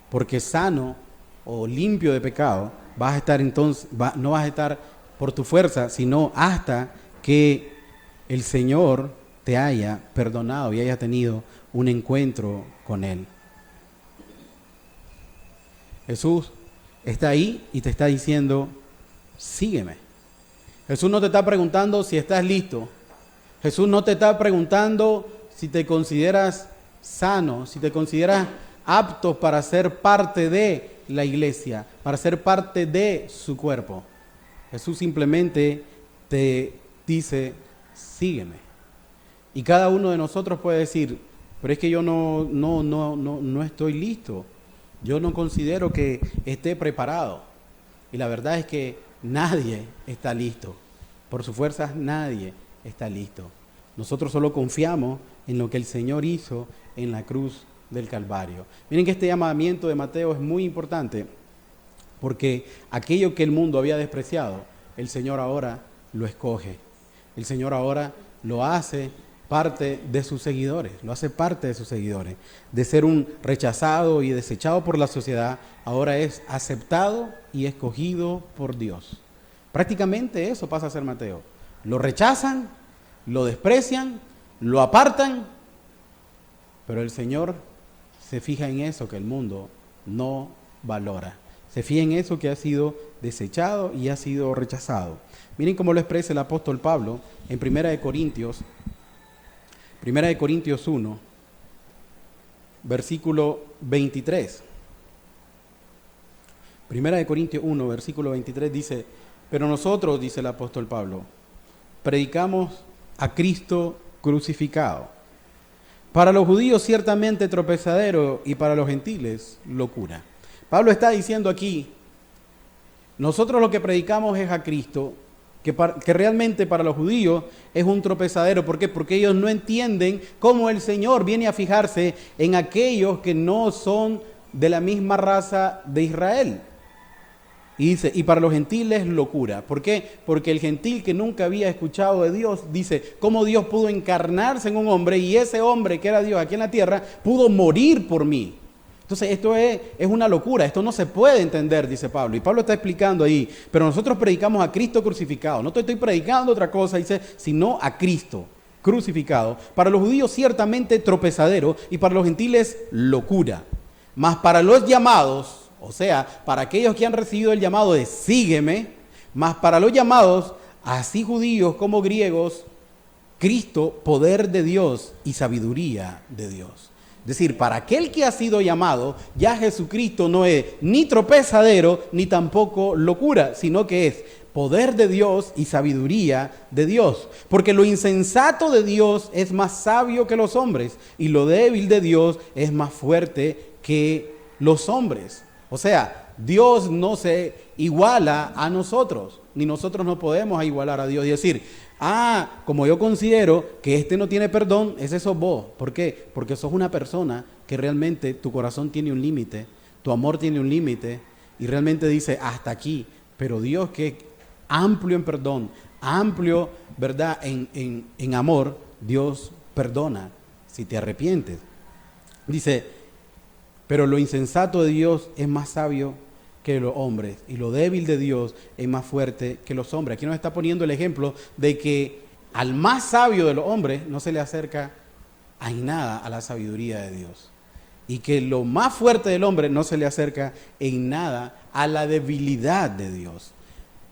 porque sano o limpio de pecado vas a estar entonces, no vas a estar por tu fuerza, sino hasta que el Señor te haya perdonado y haya tenido un encuentro con Él. Jesús está ahí y te está diciendo, sígueme. Jesús no te está preguntando si estás listo. Jesús no te está preguntando si te consideras sano, si te consideras apto para ser parte de la iglesia, para ser parte de su cuerpo. Jesús simplemente te dice, sígueme. Y cada uno de nosotros puede decir, pero es que yo no estoy listo. Yo no considero que esté preparado. Y la verdad es que nadie está listo. Por sus fuerzas nadie está listo. Nosotros solo confiamos en lo que el Señor hizo en la cruz del Calvario. Miren que este llamamiento de Mateo es muy importante, porque aquello que el mundo había despreciado, el Señor ahora lo escoge. El Señor ahora lo hace parte de sus seguidores, De ser un rechazado y desechado por la sociedad, ahora es aceptado y escogido por Dios. Prácticamente eso pasa a ser Mateo. Lo rechazan, lo desprecian, lo apartan, pero el Señor se fija en eso que el mundo no valora. Se fía en eso que ha sido desechado y ha sido rechazado. Miren cómo lo expresa el apóstol Pablo en Primera de Corintios 1, versículo 23. Primera de Corintios 1, versículo 23 dice: pero nosotros, dice el apóstol Pablo, predicamos a Cristo crucificado. Para los judíos ciertamente tropezadero y para los gentiles locura. Pablo está diciendo aquí, nosotros lo que predicamos es a Cristo, que realmente para los judíos es un tropezadero. ¿Por qué? Porque ellos no entienden cómo el Señor viene a fijarse en aquellos que no son de la misma raza de Israel. Y dice, y para los gentiles locura. ¿Por qué? Porque el gentil que nunca había escuchado de Dios, dice, cómo Dios pudo encarnarse en un hombre y ese hombre que era Dios aquí en la tierra pudo morir por mí. Entonces esto es una locura, esto no se puede entender, dice Pablo. Y Pablo está explicando ahí, pero nosotros predicamos a Cristo crucificado. No te estoy predicando otra cosa, dice, sino a Cristo crucificado. Para los judíos ciertamente tropezadero y para los gentiles locura. Mas para los llamados, o sea, para aquellos que han recibido el llamado de sígueme, mas para los llamados, así judíos como griegos, Cristo, poder de Dios y sabiduría de Dios. Es decir, para aquel que ha sido llamado, ya Jesucristo no es ni tropezadero ni tampoco locura, sino que es poder de Dios y sabiduría de Dios. Porque lo insensato de Dios es más sabio que los hombres y lo débil de Dios es más fuerte que los hombres. O sea, Dios no se iguala a nosotros, ni nosotros no podemos igualar a Dios y decir, como yo considero que este no tiene perdón, ese sos vos. ¿Por qué? Porque sos una persona que realmente tu corazón tiene un límite, tu amor tiene un límite y realmente dice hasta aquí. Pero Dios, que es amplio en perdón, amplio, ¿verdad?, en amor, Dios perdona si te arrepientes. Dice, pero lo insensato de Dios es más sabio que los hombres y lo débil de Dios es más fuerte que los hombres. Aquí nos está poniendo el ejemplo de que al más sabio de los hombres no se le acerca en nada a la sabiduría de Dios. Y que lo más fuerte del hombre no se le acerca en nada a la debilidad de Dios.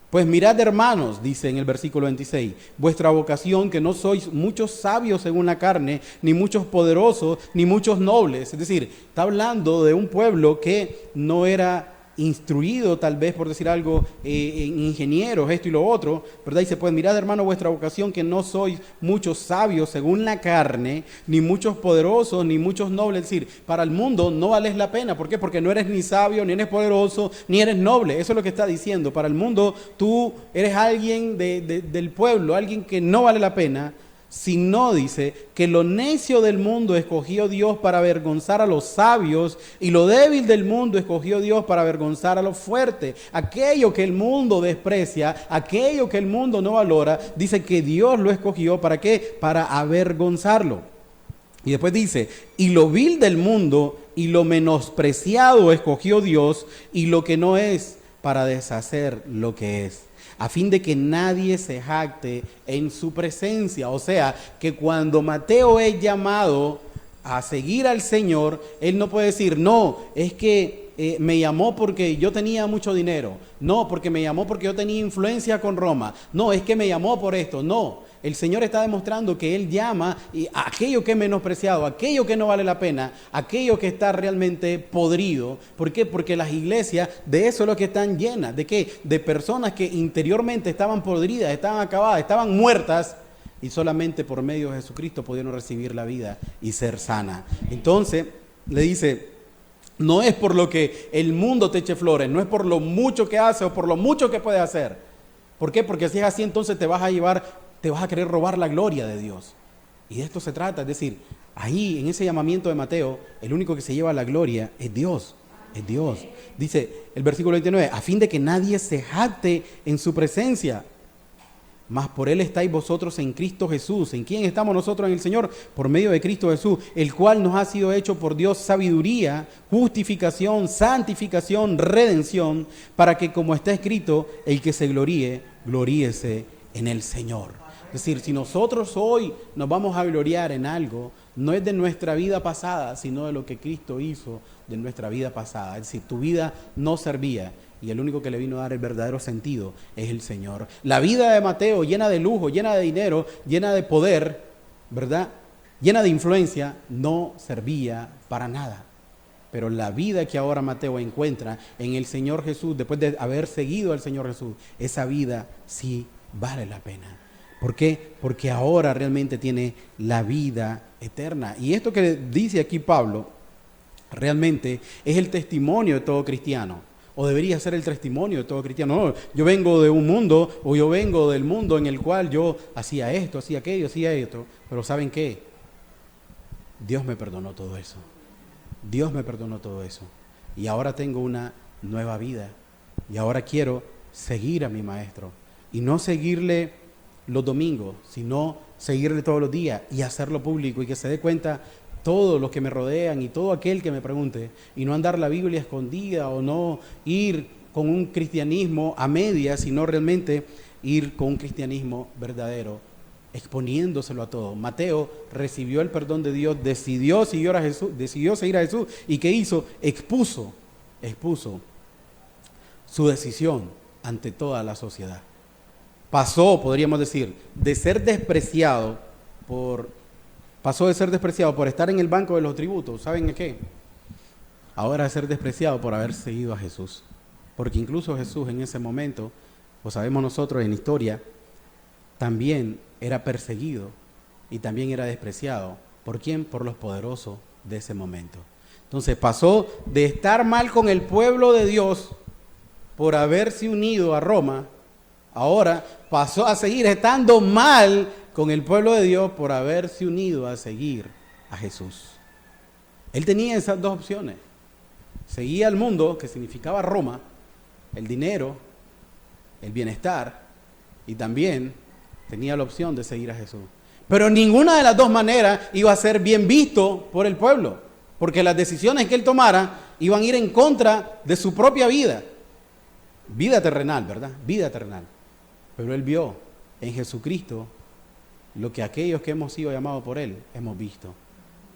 Pues mirad, hermanos, dice en el versículo 26, vuestra vocación, que no sois muchos sabios según la carne, ni muchos poderosos, ni muchos nobles. Es decir, está hablando de un pueblo que no era instruido, tal vez por decir algo, en ingenieros, esto y lo otro, ¿verdad? Y se puede mirar, hermano, vuestra vocación, que no sois muchos sabios según la carne, ni muchos poderosos, ni muchos nobles. Es decir, para el mundo no vales la pena. ¿Por qué? Porque no eres ni sabio, ni eres poderoso, ni eres noble. Eso es lo que está diciendo. Para el mundo tú eres alguien del pueblo, alguien que no vale la pena. Si no, dice, que lo necio del mundo escogió Dios para avergonzar a los sabios y lo débil del mundo escogió Dios para avergonzar a los fuertes. Aquello que el mundo desprecia, aquello que el mundo no valora, dice que Dios lo escogió, ¿para qué? Para avergonzarlo. Y después dice, y lo vil del mundo y lo menospreciado escogió Dios y lo que no es para deshacer lo que es, a fin de que nadie se jacte en su presencia. O sea, que cuando Mateo es llamado a seguir al Señor, él no puede decir, no, es que me llamó porque yo tenía mucho dinero. No, porque me llamó porque yo tenía influencia con Roma. No, es que me llamó por esto. No, el Señor está demostrando que Él llama a aquello que es menospreciado, aquello que no vale la pena, aquello que está realmente podrido. ¿Por qué? Porque las iglesias de eso es lo que están llenas. ¿De qué? De personas que interiormente estaban podridas, estaban acabadas, estaban muertas y solamente por medio de Jesucristo pudieron recibir la vida y ser sana. Entonces le dice, no es por lo que el mundo te eche flores, no es por lo mucho que hace o por lo mucho que puede hacer. ¿Por qué? Porque si es así, entonces te vas a querer robar la gloria de Dios. Y de esto se trata, es decir, ahí en ese llamamiento de Mateo, el único que se lleva la gloria es Dios, es Dios. Dice el versículo 29, a fin de que nadie se jacte en su presencia. Mas por Él estáis vosotros en Cristo Jesús. ¿En quién estamos nosotros? En el Señor, por medio de Cristo Jesús, el cual nos ha sido hecho por Dios sabiduría, justificación, santificación, redención, para que, como está escrito, el que se gloríe, gloríese en el Señor. Es decir, si nosotros hoy nos vamos a gloriar en algo, no es de nuestra vida pasada, sino de lo que Cristo hizo de nuestra vida pasada. Es decir, tu vida no servía y el único que le vino a dar el verdadero sentido es el Señor. La vida de Mateo, llena de lujo, llena de dinero, llena de poder, ¿verdad? Llena de influencia, no servía para nada. Pero la vida que ahora Mateo encuentra en el Señor Jesús, después de haber seguido al Señor Jesús, esa vida sí vale la pena. ¿Por qué? Porque ahora realmente tiene la vida eterna. Y esto que dice aquí Pablo, realmente es el testimonio de todo cristiano. O debería ser el testimonio de todo cristiano. No, yo vengo de un mundo, o yo vengo del mundo en el cual yo hacía esto, hacía aquello, hacía esto. Pero ¿saben qué? Dios me perdonó todo eso. Dios me perdonó todo eso. Y ahora tengo una nueva vida. Y ahora quiero seguir a mi maestro. Y no seguirle los domingos, sino seguirle todos los días y hacerlo público y que se dé cuenta todos los que me rodean y todo aquel que me pregunte, y no andar la Biblia escondida o no ir con un cristianismo a medias, sino realmente ir con un cristianismo verdadero, exponiéndoselo a todos. Mateo recibió el perdón de Dios, decidió seguir a Jesús, y ¿qué hizo? Expuso su decisión ante toda la sociedad. Pasó, podríamos decir, de ser despreciado por estar en el banco de los tributos. ¿Saben qué? Ahora de ser despreciado por haber seguido a Jesús. Porque incluso Jesús en ese momento, lo sabemos nosotros en historia, también era perseguido y también era despreciado. ¿Por quién? Por los poderosos de ese momento. Entonces pasó de estar mal con el pueblo de Dios por haberse unido a Roma, ahora pasó a seguir estando mal con el pueblo de Dios por haberse unido a seguir a Jesús. Él tenía esas dos opciones. Seguía al mundo, que significaba Roma, el dinero, el bienestar, y también tenía la opción de seguir a Jesús. Pero ninguna de las dos maneras iba a ser bien visto por el pueblo, porque las decisiones que él tomara iban a ir en contra de su propia vida. Vida terrenal, ¿verdad? Vida terrenal. Pero él vio en Jesucristo lo que aquellos que hemos sido llamados por él hemos visto.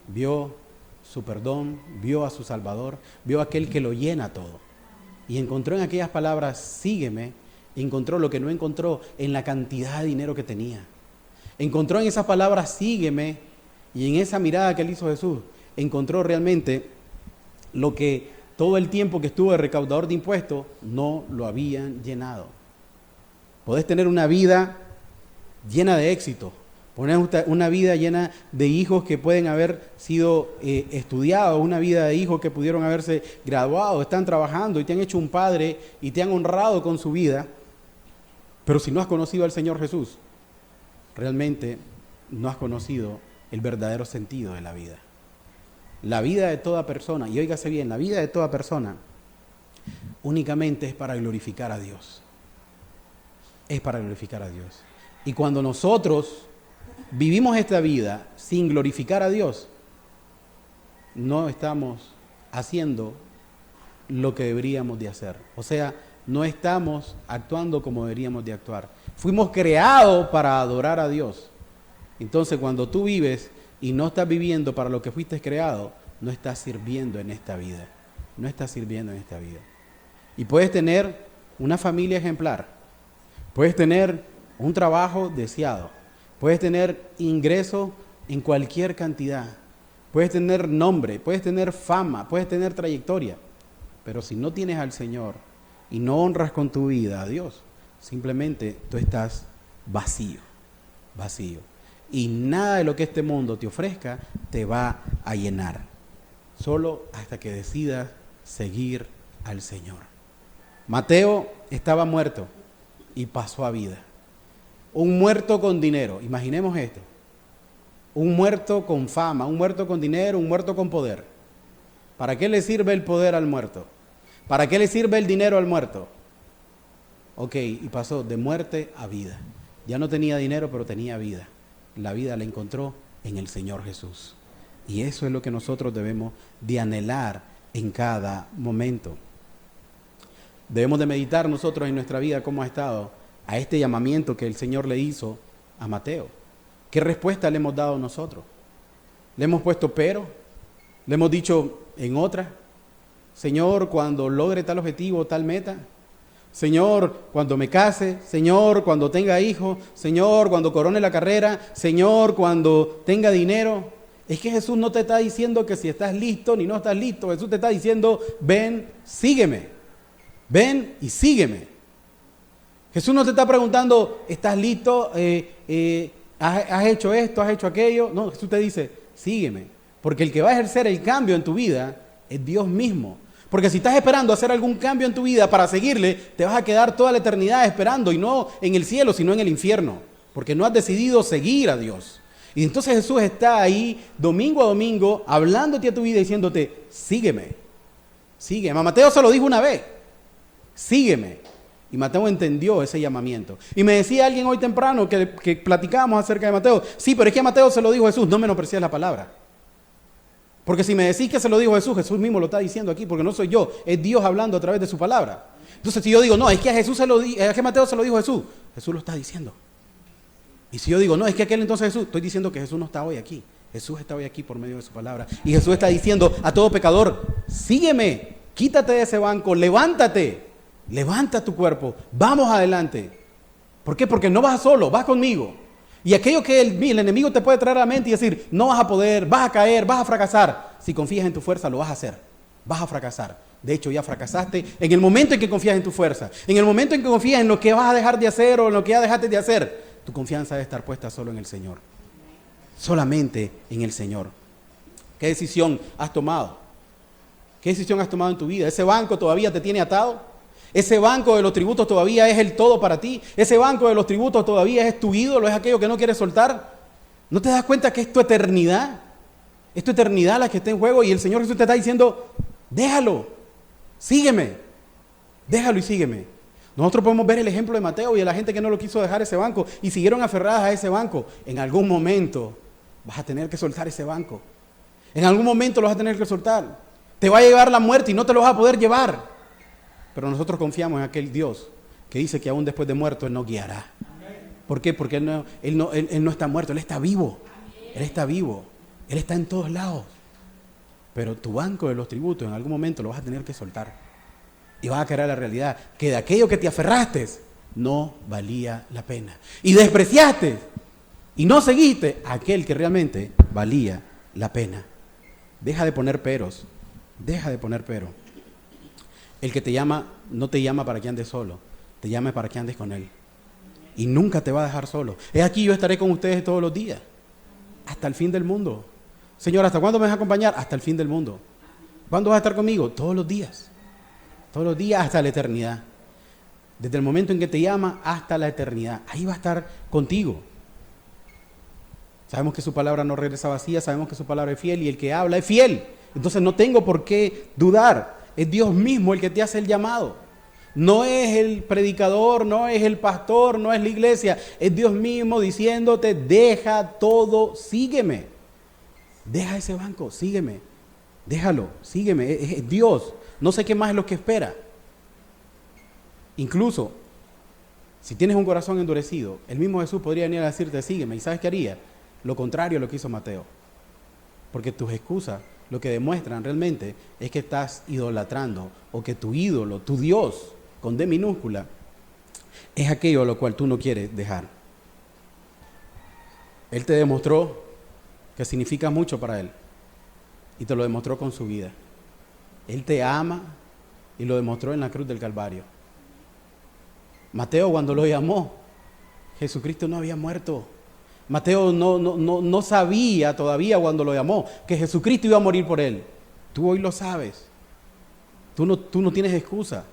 Vio su perdón, vio a su Salvador, vio a aquel que lo llena todo. Y encontró en aquellas palabras, sígueme, encontró lo que no encontró en la cantidad de dinero que tenía. Encontró en esas palabras, sígueme, y en esa mirada que le hizo Jesús, encontró realmente lo que todo el tiempo que estuvo de recaudador de impuestos no lo habían llenado. Podés tener una vida llena de éxito, poner una vida llena de hijos que pueden haber sido estudiados, una vida de hijos que pudieron haberse graduado, están trabajando y te han hecho un padre y te han honrado con su vida. Pero si no has conocido al Señor Jesús, realmente no has conocido el verdadero sentido de la vida. La vida de toda persona, y óigase bien, la vida de toda persona únicamente es para glorificar a Dios. Es para glorificar a Dios. Y cuando nosotros vivimos esta vida sin glorificar a Dios, no estamos haciendo lo que deberíamos de hacer. O sea, no estamos actuando como deberíamos de actuar. Fuimos creados para adorar a Dios. Entonces, cuando tú vives y no estás viviendo para lo que fuiste creado, no estás sirviendo en esta vida. No estás sirviendo en esta vida. Y puedes tener una familia ejemplar. Puedes tener un trabajo deseado. Puedes tener ingreso en cualquier cantidad. Puedes tener nombre, puedes tener fama, puedes tener trayectoria. Pero si no tienes al Señor y no honras con tu vida a Dios, simplemente tú estás vacío, vacío. Y nada de lo que este mundo te ofrezca te va a llenar. Solo hasta que decidas seguir al Señor. Mateo estaba muerto y pasó a vida. Un muerto con dinero, imaginemos esto. Un muerto con fama, un muerto con dinero, un muerto con poder. ¿Para qué le sirve el poder al muerto? ¿Para qué le sirve el dinero al muerto? Ok, y pasó de muerte a vida. Ya no tenía dinero, pero tenía vida. La vida la encontró en el Señor Jesús. Y eso es lo que nosotros debemos de anhelar en cada momento. Debemos de meditar nosotros en nuestra vida cómo ha estado a este llamamiento que el Señor le hizo a Mateo. ¿Qué respuesta le hemos dado nosotros? Le hemos puesto pero, le hemos dicho en otra, Señor, cuando logre tal objetivo, tal meta, Señor, cuando me case, Señor, cuando tenga hijos, Señor, cuando corone la carrera, Señor, cuando tenga dinero. Es que Jesús no te está diciendo que si estás listo ni no estás listo. Jesús te está diciendo, ven, sígueme. Ven y sígueme. Jesús no te está preguntando, ¿estás listo? ¿Has hecho esto? ¿Has hecho aquello? No, Jesús te dice, sígueme. Porque el que va a ejercer el cambio en tu vida es Dios mismo. Porque si estás esperando hacer algún cambio en tu vida para seguirle, te vas a quedar toda la eternidad esperando, y no en el cielo, sino en el infierno. Porque no has decidido seguir a Dios. Y entonces Jesús está ahí domingo a domingo hablándote a tu vida, diciéndote, sígueme. Sígueme. A Mateo se lo dijo una vez, sígueme. Y Mateo entendió ese llamamiento. Y me decía alguien hoy temprano que platicábamos acerca de Mateo, sí, pero es que a Mateo se lo dijo Jesús. No menosprecies la palabra. Porque si me decís que se lo dijo Jesús, Jesús mismo lo está diciendo aquí, porque no soy yo, es Dios hablando a través de su palabra. Entonces si yo digo, no, es que a Jesús es que Mateo se lo dijo Jesús, Jesús lo está diciendo. Y si yo digo, no, es que aquel entonces Jesús, estoy diciendo que Jesús no está hoy aquí. Jesús está hoy aquí por medio de su palabra. Y Jesús está diciendo a todo pecador, sígueme, quítate de ese banco, levántate, levanta tu cuerpo, vamos adelante. ¿Por qué? Porque no vas solo, vas conmigo. Y aquello que el enemigo te puede traer a la mente y decir, no vas a poder, vas a caer, vas a fracasar. Si confías en tu fuerza, lo vas a hacer. Vas a fracasar. De hecho, ya fracasaste en el momento en que confías en tu fuerza. En el momento en que confías en lo que vas a dejar de hacer o en lo que ya dejaste de hacer, tu confianza debe estar puesta solo en el Señor. Solamente en el Señor. ¿Qué decisión has tomado? ¿Qué decisión has tomado en tu vida? ¿Ese banco todavía te tiene atado? ¿Ese banco de los tributos todavía es el todo para ti? ¿Ese banco de los tributos todavía es tu ídolo? ¿Es aquello que no quieres soltar? ¿No te das cuenta que es tu eternidad? Es tu eternidad la que está en juego, y el Señor Jesús te está diciendo, déjalo, sígueme, déjalo y sígueme. Nosotros podemos ver el ejemplo de Mateo y de la gente que no lo quiso dejar ese banco y siguieron aferradas a ese banco. En algún momento vas a tener que soltar ese banco. En algún momento lo vas a tener que soltar. Te va a llegar la muerte y no te lo vas a poder llevar. Pero nosotros confiamos en aquel Dios que dice que aún después de muerto Él nos guiará. ¿Por qué? Porque Él no está muerto, Él está vivo. Él está vivo. Él está en todos lados. Pero tu banco de los tributos en algún momento lo vas a tener que soltar. Y vas a caer a la realidad que de aquello que te aferraste no valía la pena. Y despreciaste y no seguiste a aquel que realmente valía la pena. Deja de poner peros. Deja de poner pero. El que te llama, no te llama para que andes solo, te llama para que andes con Él. Y nunca te va a dejar solo. Es aquí, yo estaré con ustedes todos los días, hasta el fin del mundo. Señor, ¿hasta cuándo me vas a acompañar? Hasta el fin del mundo. ¿Cuándo vas a estar conmigo? Todos los días, hasta la eternidad. Desde el momento en que te llama hasta la eternidad, ahí va a estar contigo. Sabemos que su palabra no regresa vacía, sabemos que su palabra es fiel y el que habla es fiel. Entonces no tengo por qué dudar. Es Dios mismo el que te hace el llamado. No es el predicador, no es el pastor, no es la iglesia. Es Dios mismo diciéndote, deja todo, sígueme. Deja ese banco, sígueme. Déjalo, sígueme. Es Dios. No sé qué más es lo que espera. Incluso, si tienes un corazón endurecido, el mismo Jesús podría venir a decirte, sígueme. ¿Y sabes qué haría? Lo contrario a lo que hizo Mateo. Porque tus excusas lo que demuestran realmente es que estás idolatrando, o que tu ídolo, tu Dios, con D minúscula, es aquello a lo cual tú no quieres dejar. Él te demostró que significa mucho para Él, y te lo demostró con su vida. Él te ama y lo demostró en la cruz del Calvario. Mateo, cuando lo llamó, Jesucristo no había muerto. Mateo no sabía todavía cuando lo llamó que Jesucristo iba a morir por él. Tú hoy lo sabes. Tú no tienes excusa.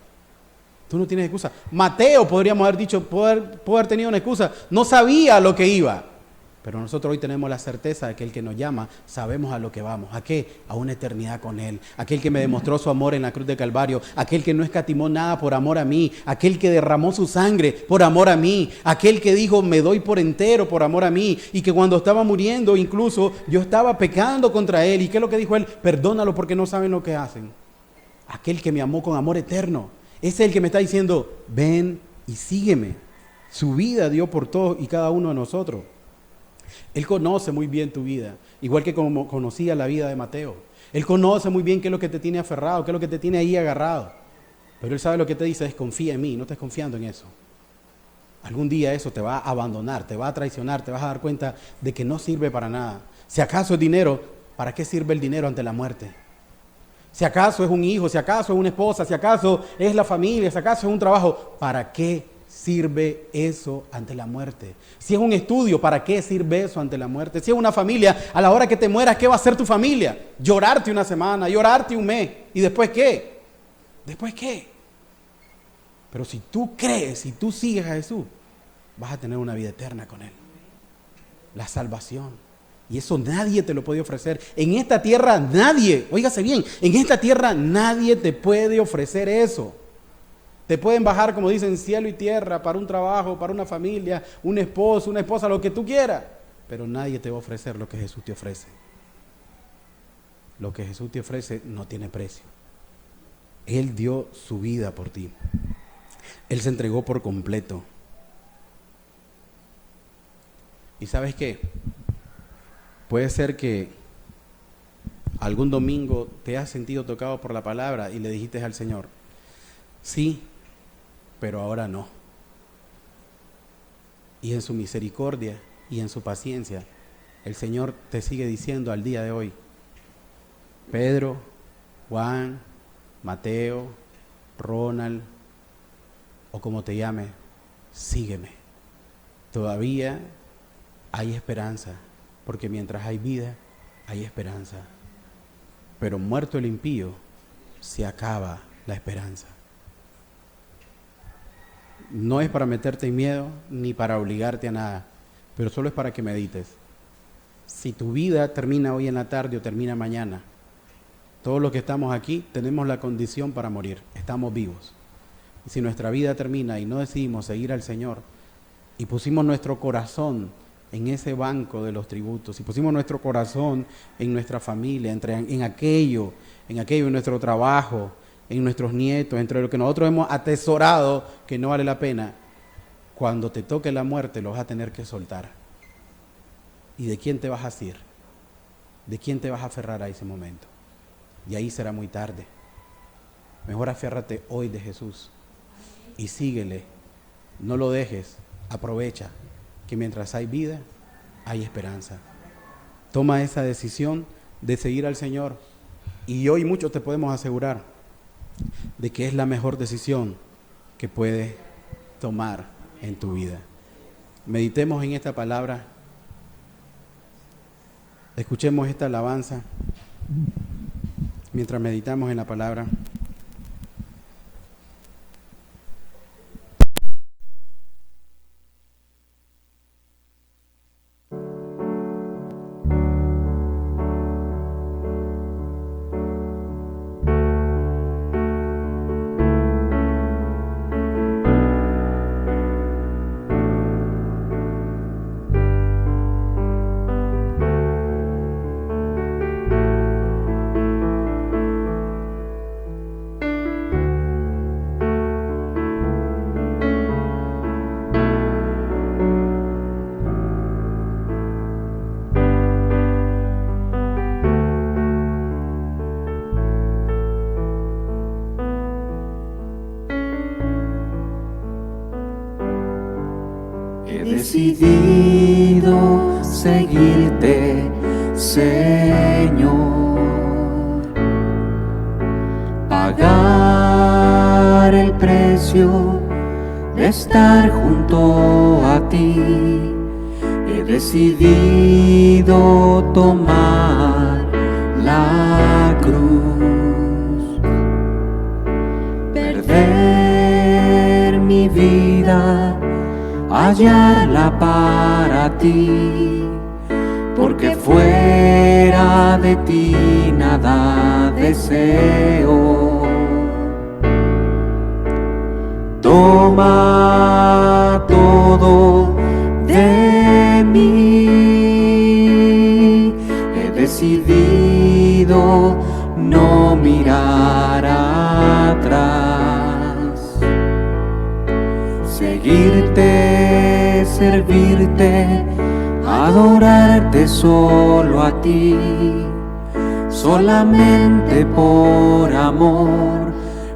Tú no tienes excusa. Mateo, podríamos haber dicho, pudo haber tenido una excusa. No sabía a lo que iba. Pero nosotros hoy tenemos la certeza de que el que nos llama, sabemos a lo que vamos. ¿A qué? A una eternidad con Él. Aquel que me demostró su amor en la cruz de Calvario. Aquel que no escatimó nada por amor a mí. Aquel que derramó su sangre por amor a mí. Aquel que dijo, me doy por entero por amor a mí. Y que cuando estaba muriendo, incluso yo estaba pecando contra Él. ¿Y qué es lo que dijo Él? Perdónalo porque no saben lo que hacen. Aquel que me amó con amor eterno. Ese es el que me está diciendo, ven y sígueme. Su vida dio por todos y cada uno de nosotros. Él conoce muy bien tu vida. igual que como conocía la vida de Mateo. Él conoce muy bien qué es lo que te tiene aferrado, qué es lo que te tiene ahí agarrado. Pero Él sabe lo que te dice, es confía en mí, no estés confiando en eso. Algún día eso te va a abandonar, te va a traicionar, te vas a dar cuenta de que no sirve para nada. Si acaso es dinero, ¿para qué sirve el dinero ante la muerte? Si acaso es un hijo, si acaso es una esposa, si acaso es la familia, si acaso es un trabajo, ¿para qué sirve eso ante la muerte? Si es un estudio, ¿para qué sirve eso ante la muerte? Si es una familia, a la hora que te mueras, ¿qué va a hacer tu familia? Llorarte una semana, llorarte un mes. ¿Y después qué? ¿Después qué? Pero si tú crees, si tú sigues a Jesús, vas a tener una vida eterna con Él. La salvación. Y eso nadie te lo puede ofrecer. En esta tierra nadie, óigase bien, en esta tierra nadie te puede ofrecer eso. Te pueden bajar, como dicen, cielo y tierra para un trabajo, para una familia, un esposo, una esposa, lo que tú quieras. Pero nadie te va a ofrecer lo que Jesús te ofrece. Lo que Jesús te ofrece no tiene precio. Él dio su vida por ti. Él se entregó por completo. ¿Y sabes qué? Puede ser que algún domingo te has sentido tocado por la palabra y le dijiste al Señor, sí, pero ahora no. Y en su misericordia y en su paciencia, el Señor te sigue diciendo al día de hoy, Pedro, Juan, Mateo, Ronald, o como te llame, sígueme. Todavía hay esperanza, porque mientras hay vida, hay esperanza. Pero muerto el impío, se acaba la esperanza. No es para meterte en miedo, ni para obligarte a nada, pero solo es para que medites. Si tu vida termina hoy en la tarde o termina mañana, todos los que estamos aquí tenemos la condición para morir, estamos vivos. Y si nuestra vida termina y no decidimos seguir al Señor, y pusimos nuestro corazón en ese banco de los tributos, y pusimos nuestro corazón en nuestra familia, en aquello, en nuestro trabajo, en nuestros nietos, entre lo que nosotros hemos atesorado que no vale la pena, cuando te toque la muerte lo vas a tener que soltar. ¿Y de quién te vas a asir? ¿De quién te vas a aferrar a ese momento? Y ahí será muy tarde. Mejor aférrate hoy de Jesús y síguele. No lo dejes, aprovecha que mientras hay vida, hay esperanza. Toma esa decisión de seguir al Señor y hoy muchos te podemos asegurar de que es la mejor decisión que puedes tomar en tu vida. Meditemos en esta palabra, escuchemos esta alabanza mientras meditamos en la palabra. He decidido seguirte, Señor, pagar el precio de estar junto a ti. He decidido tomar la cruz, perder mi vida, hallarla para ti, porque fuera de ti nada deseo. Toma todo de mí. He decidido no mirar atrás, servirte adorarte solo a ti, solamente por amor,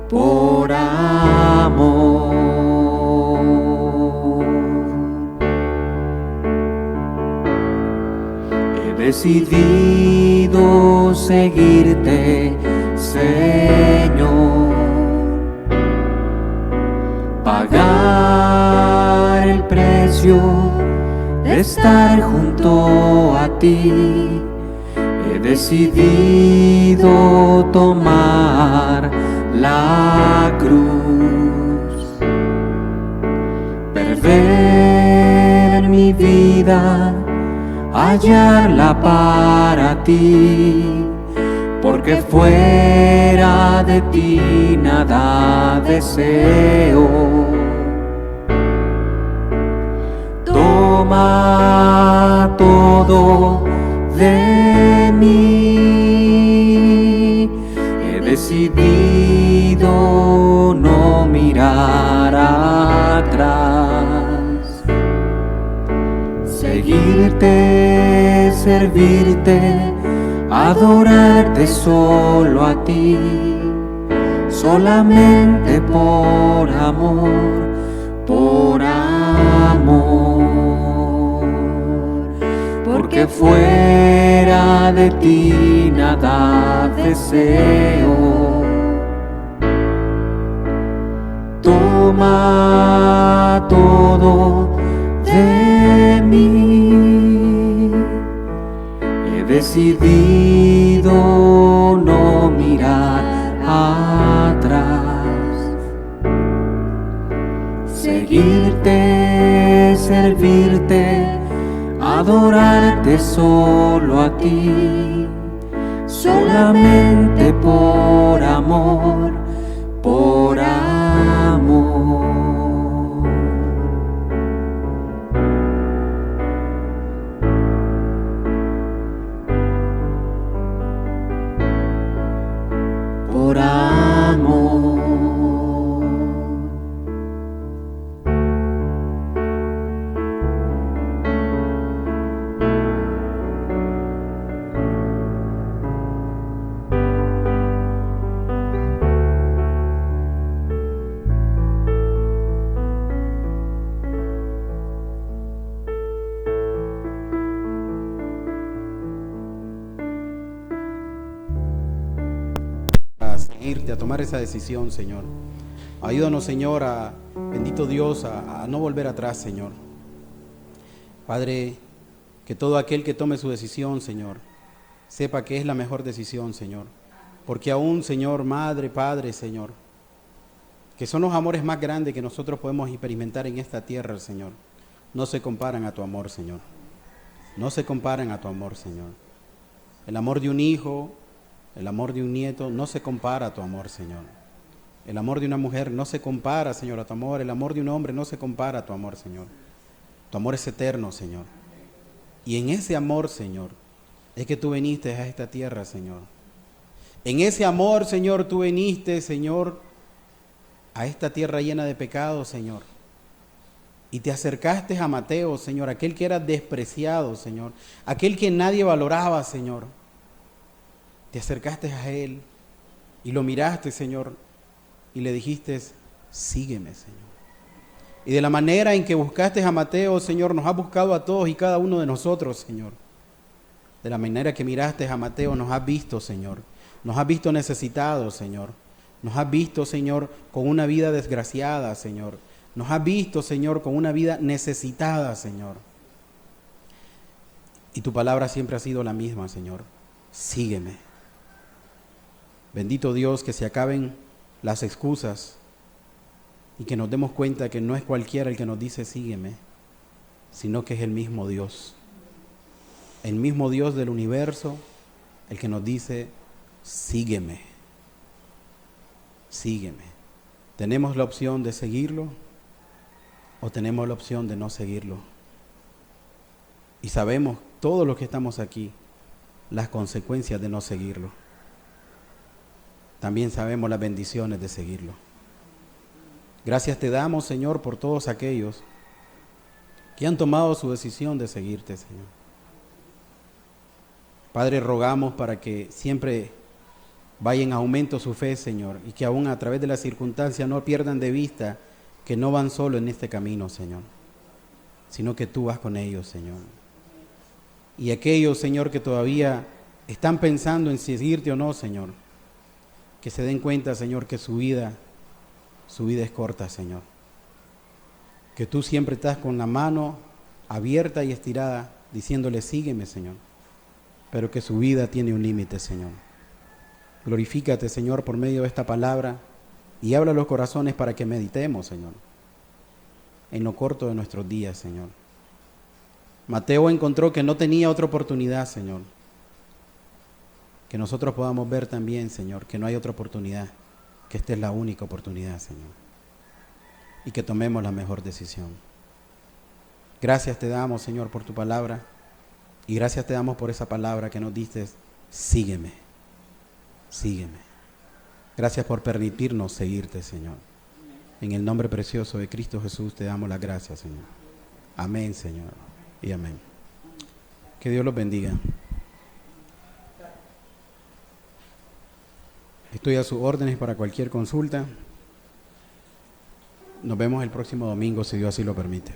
por amor. He decidido seguirte, Señor, pagar el precio de estar junto a ti. He decidido tomar la cruz, perder mi vida, hallarla para ti, porque fuera de ti nada deseo. Toma todo de mí. He decidido no mirar atrás, seguirte, servirte, adorarte solo a ti, solamente por amor, por amor, porque fuera de ti nada deseo. Toma todo de mí. He decidido no mirar atrás, seguirte, servirte, adorarte solo a ti, solamente por amor, por amor. Por amor. A seguirte, a tomar esa decisión, Señor. Ayúdanos, Señor, bendito Dios, a no volver atrás, Señor. Padre, que todo aquel que tome su decisión, Señor, sepa que es la mejor decisión, Señor. Porque aún, Señor, Madre, Padre, Señor, que son los amores más grandes que nosotros podemos experimentar en esta tierra, Señor, no se comparan a tu amor, Señor. No se comparan a tu amor, Señor. El amor de un hijo, el amor de un nieto no se compara a tu amor, Señor. El amor de una mujer no se compara, Señor, a tu amor. El amor de un hombre no se compara a tu amor, Señor. Tu amor es eterno, Señor. Y en ese amor, Señor, es que tú viniste a esta tierra, Señor. En ese amor, Señor, tú viniste, Señor, a esta tierra llena de pecados, Señor. Y te acercaste a Mateo, Señor, aquel que era despreciado, Señor. Aquel que nadie valoraba, Señor. Te acercaste a él y lo miraste, Señor, y le dijiste, sígueme, Señor. Y de la manera en que buscaste a Mateo, Señor, nos has buscado a todos y cada uno de nosotros, Señor. De la manera que miraste a Mateo, nos has visto, Señor. Nos has visto necesitados, Señor. Nos has visto, Señor, con una vida desgraciada, Señor. Nos has visto, Señor, con una vida necesitada, Señor. Y tu palabra siempre ha sido la misma, Señor. Sígueme. Bendito Dios, que se acaben las excusas y que nos demos cuenta que no es cualquiera el que nos dice sígueme, sino que es el mismo Dios. El mismo Dios del universo, el que nos dice sígueme. Sígueme. ¿Tenemos la opción de seguirlo o tenemos la opción de no seguirlo? Y sabemos, todos los que estamos aquí, las consecuencias de no seguirlo. También sabemos las bendiciones de seguirlo. Gracias te damos, Señor, por todos aquellos que han tomado su decisión de seguirte, Señor. Padre, rogamos para que siempre vaya en aumento su fe, Señor, y que aún a través de las circunstancias no pierdan de vista que no van solo en este camino, Señor, sino que tú vas con ellos, Señor. Y aquellos, Señor, que todavía están pensando en seguirte o no, Señor, que se den cuenta, Señor, que su vida es corta, Señor. Que tú siempre estás con la mano abierta y estirada, diciéndole, sígueme, Señor. Pero que su vida tiene un límite, Señor. Glorifícate, Señor, por medio de esta palabra y habla a los corazones para que meditemos, Señor, en lo corto de nuestros días, Señor. Mateo encontró que no tenía otra oportunidad, Señor. Que nosotros podamos ver también, Señor, que no hay otra oportunidad, que esta es la única oportunidad, Señor. Y que tomemos la mejor decisión. Gracias te damos, Señor, por tu palabra. Y gracias te damos por esa palabra que nos diste, sígueme, sígueme. Gracias por permitirnos seguirte, Señor. En el nombre precioso de Cristo Jesús te damos las gracias, Señor. Amén, Señor, y amén. Que Dios los bendiga. Estoy a sus órdenes para cualquier consulta. Nos vemos el próximo domingo, si Dios así lo permite.